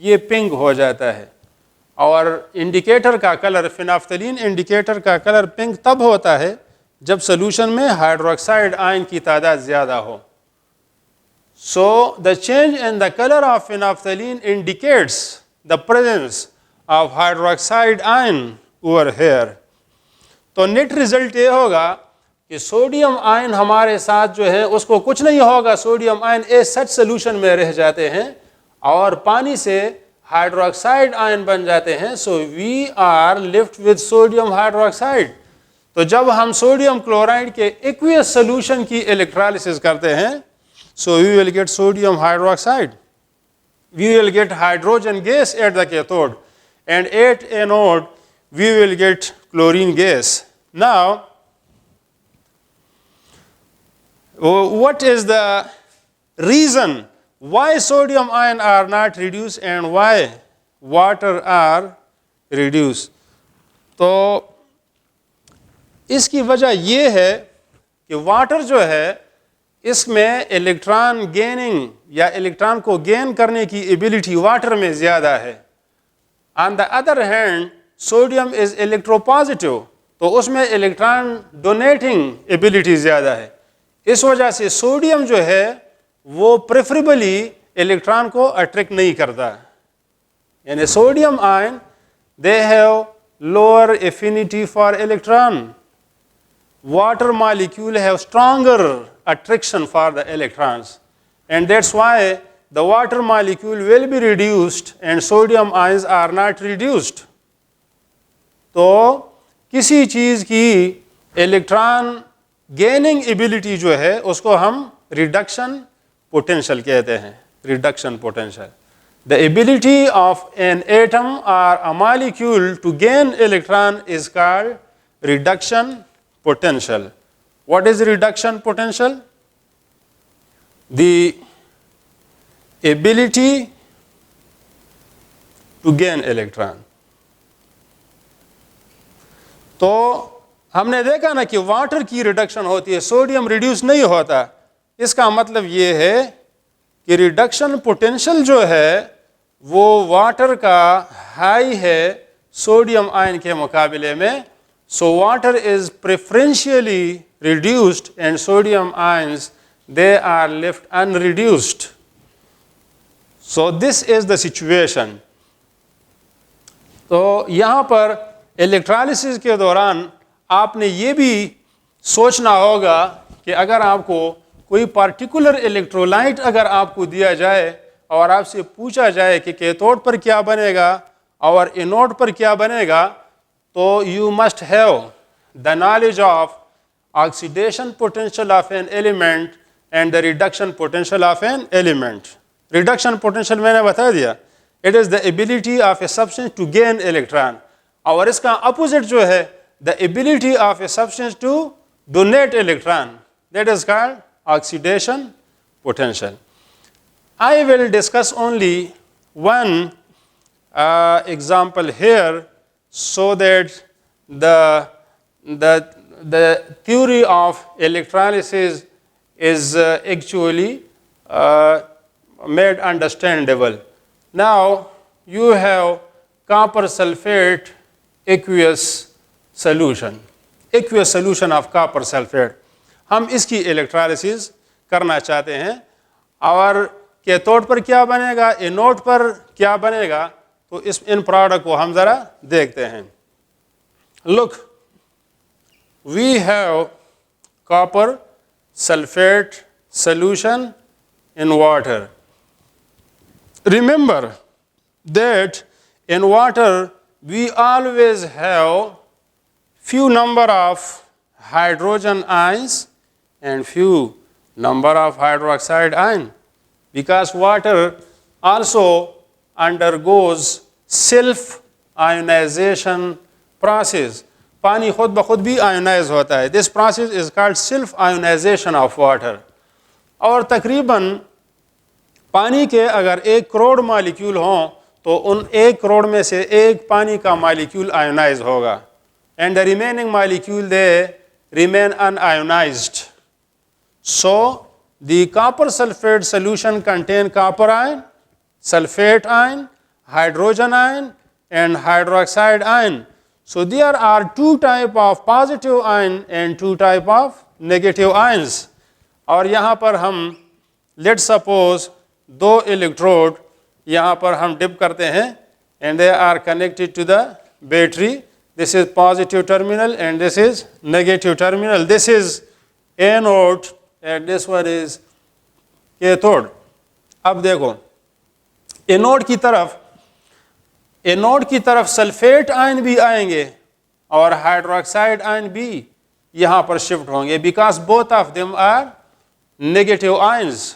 یہ pink ہو جاتا ہے. اور indicator کا colour, فینافتلین indicator کا colour pink تب ہوتا ہے جب سولوشن میں ہائیڈروکسائڈ آئن کی تعداد زیادہ ہو. So the change in the color of phenolphthalein indicates the presence of hydroxide ion over here. تو نیٹ ریزلٹ یہ ہوگا کہ سوڈیم آئن ہمارے ساتھ جو ہے اس کو کچھ نہیں ہوگا, سوڈیم آئن اے سچ سولوشن میں رہ جاتے ہیں اور پانی سے ہائیڈروکسائڈ آئن بن جاتے ہیں. So we are left with sodium hydroxide. تو جب ہم سوڈیم کلورائڈ کے ایکویس سولوشن کی الیکٹرالسس کرتے ہیں, so we will get sodium hydroxide. We will get hydrogen gas at the cathode, and at anode we will get chlorine gas. Now, what is the reason why sodium ion are not reduced and why water are reduced? تو اس کی وجہ یہ ہے کہ water جو ہے اس میں electron gaining یا الیکٹران کو گین کرنے کی ایبلٹی واٹر میں زیادہ ہے. On the other hand sodium از الیکٹروپازیٹیو, تو اس میں الیکٹران ڈونیٹنگ ایبلٹی زیادہ ہے. اس وجہ سے سوڈیم جو ہے وہ پریفریبلی الیکٹران کو اٹریکٹ نہیں کرتا. یعنی sodium ion they have lower affinity for electron. Water molecule have stronger attraction for the electrons, and that's why the water molecule will be reduced and sodium ions are not reduced. تو کسی چیز کی electron gaining ability جو ہے اس کو ہم reduction potential کہتے ہیں. Reduction potential, the ability of an atom or a molecule to gain electron is called reduction potential. What is reduction potential? The ability to gain electron. تو ہم نے دیکھا نا کہ واٹر کی ریڈکشن ہوتی ہے, سوڈیم ریڈیوس نہیں ہوتا. اس کا مطلب یہ ہے کہ ریڈکشن پوٹینشیل جو ہے وہ واٹر کا ہائی ہے سوڈیم آئن کے مقابلے میں. So water is preferentially reduced and sodium ions, they are left unreduced. So this is the situation. تو یہاں پر الیکٹرالسس کے دوران آپ نے یہ بھی سوچنا ہوگا کہ اگر آپ کو کوئی پارٹیکولر الیکٹرولائٹ اگر آپ کو دیا جائے اور آپ سے پوچھا جائے کہ کیتھوڈ پر کیا بنے گا اور اینوڈ پر کیا بنے گا, تو you must have the knowledge of oxidation potential of an element and the reduction potential of an element. Reduction potential میں نے بتا دیا, it is the ability of a substance to gain electron. اور اس کا اپوزٹ جو ہے the ability of a substance to donate electron, that is called oxidation potential. I will discuss only one example here, so that the theory of electrolysis is actually made understandable. Now you have copper sulfate aqueous solution of copper sulfate. ہم اس کی الیکٹرالسس کرنا چاہتے ہیں, اور cathode پر کیا بنے گا, anode پر کیا بنے گا, تو ان پروڈکٹ کو ہم ذرا دیکھتے ہیں. Look, we have copper sulfate solution in water. Remember that in water we always have few number of hydrogen ions and few number of hydroxide ion, because water also undergoes self ionization process. پانی خود بخود بھی آئونائز ہوتا ہے. This process is called self ionization of water. اور تقریباً پانی کے اگر 1 کروڑ مالیکیول ہوں تو ان 1 کروڑ میں سے ایک پانی کا مالیکیول آئونائز ہوگا, and the remaining molecule they remain unionized. So the copper sulfate solution contain copper ion, sulfate ion, hydrogen ion and hydroxide ion. So there are two type of positive ion and two type of negative ions. اور یہاں پر ہم let suppose دو electrode یہاں پر ہم dip کرتے ہیں and they are connected to the battery. This is positive terminal and this is negative terminal. This is anode and this one is cathode. اب دیکھو اینوڈ کی طرف سلفیٹ آئن بھی آئیں گے اور ہائیڈروکسائڈ آئن بھی یہاں پر شفٹ ہوں گے because both of them are negative ions.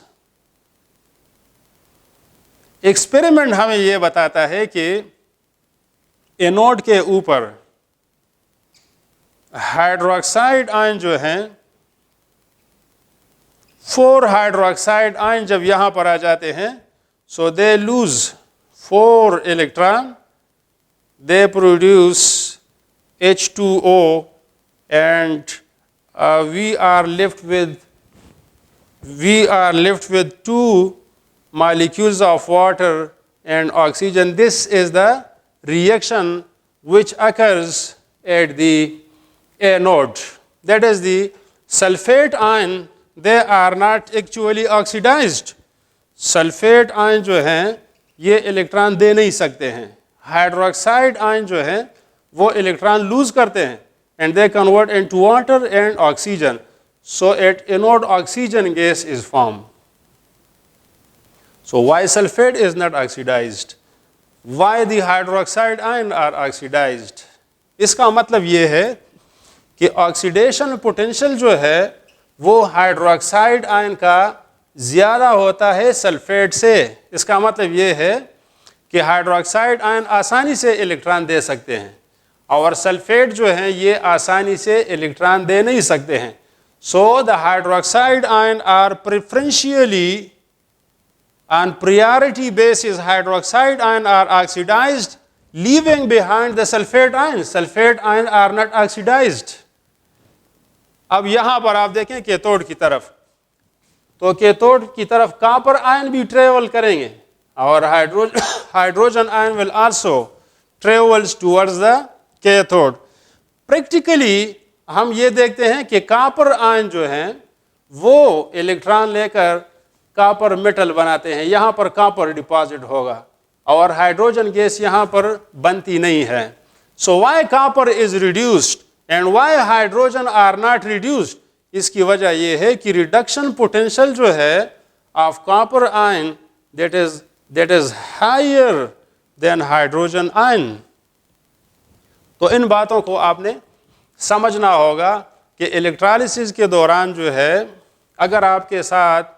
Experiment ہمیں یہ بتاتا ہے کہ اینوڈ کے اوپر ہائیڈروکسائڈ آئن جو ہیں 4 ہائیڈروکسائڈ آئن جب یہاں پر آ جاتے ہیں so they lose 4 electron, they produce H2O and we are left with 2 molecules of water and oxygen. This is the reaction which occurs at the anode. That is the sulfate ion, they are not actually oxidized. Sulfate ion جو ہیں یہ electron دے نہیں سکتے ہیں. Hydroxide آئن جو ہیں وہ electron lose کرتے ہیں and they convert into water and oxygen. So at anode oxygen gas is form. So why sulfate is not oxidized? Why the hydroxide ion are oxidized? اس کا مطلب یہ ہے کہ آکسیڈیشن پوٹینشیل جو ہے وہ ہائیڈروکسائڈ آئن کا زیادہ ہوتا ہے سلفیٹ سے. اس کا مطلب یہ ہے کہ ہائیڈروکسائڈ آئن آسانی سے الیکٹران دے سکتے ہیں اور سلفیٹ جو ہیں یہ آسانی سے الیکٹران دے نہیں سکتے ہیں. So the hydroxide ion are preferentially on priority basis, hydroxide ion are oxidized, leaving behind the sulfate ion. Sulfate ion are not oxidized. اب یہاں پر آپ دیکھیں کیتھوڈ کی طرف, تو کیتھوڈ کی طرف کاپر آئن بھی ٹریول کریں گے اور hydrogen ion will also travels towards the cathode. Practically ہم یہ دیکھتے ہیں کہ کاپر آئن جو ہیں وہ الیکٹران لے کر کاپر میٹل بناتے ہیں. یہاں پر کاپر ڈپازٹ ہوگا اور ہائیڈروجن گیس یہاں پر بنتی نہیں ہے. So why copper is reduced and why hydrogen are not reduced? اس کی وجہ یہ ہے کہ ریڈکشن پوٹینشیل جو ہے of copper ion that is higher than hydrogen ion. تو ان باتوں کو آپ نے سمجھنا ہوگا کہ الیکٹرالسس کے دوران جو ہے اگر آپ کے ساتھ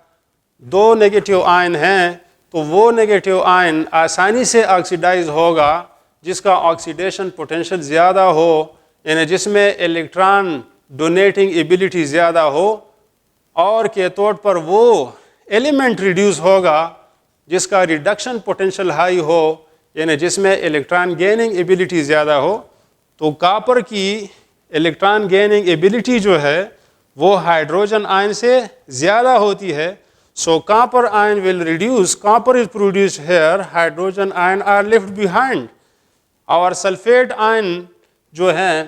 2 نیگیٹو آئن ہیں تو وہ نیگیٹو آئن آسانی سے آکسیڈائز ہوگا جس کا آکسیڈیشن پوٹینشیل زیادہ ہو, یعنی جس میں الیکٹران ڈونیٹنگ ایبلٹی زیادہ ہو, اور کیتھوڈ پر وہ ایلیمنٹ ریڈیوس ہوگا جس کا ریڈکشن پوٹینشیل ہائی ہو, یعنی جس میں الیکٹران گیننگ ایبلٹی زیادہ ہو. تو کاپر کی الیکٹران گیننگ ایبلٹی جو ہے وہ ہائیڈروجن آئن سے زیادہ ہوتی ہے. So copper ion will reduce, copper is produced here, hydrogen ion are left behind. Our sulfate ion جو ہیں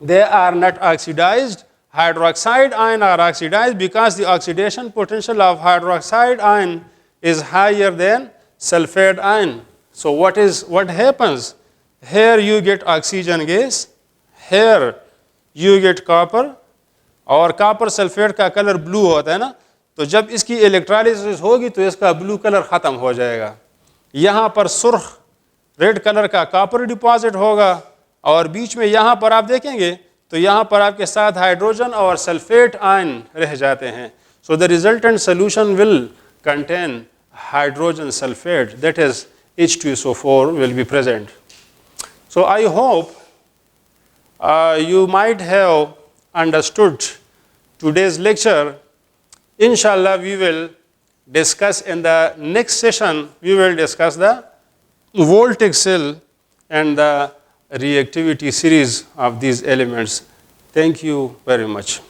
they are not oxidized. Hydroxide ion are oxidized because the oxidation potential of hydroxide ion is higher than sulfate ion. So what happens? Here you get oxygen gas, here you get copper, اور copper sulphate کا colour blue ہوتا ہے نا, تو جب اس کی الیکٹرالسس ہوگی تو اس کا بلو کلر ختم ہو جائے گا. یہاں پر سرخ ریڈ کلر کا کاپر ڈپازٹ ہوگا اور بیچ میں یہاں پر آپ دیکھیں گے تو یہاں پر آپ کے ساتھ ہائیڈروجن اور سلفیٹ آئن رہ جاتے ہیں. So the resultant solution will contain hydrogen sulfate, that is H2SO4 will be present. So I hope you might have understood today's lecture. Inshallah, we will discuss in the next session, we will discuss the voltaic cell and the reactivity series of these elements. Thank you very much.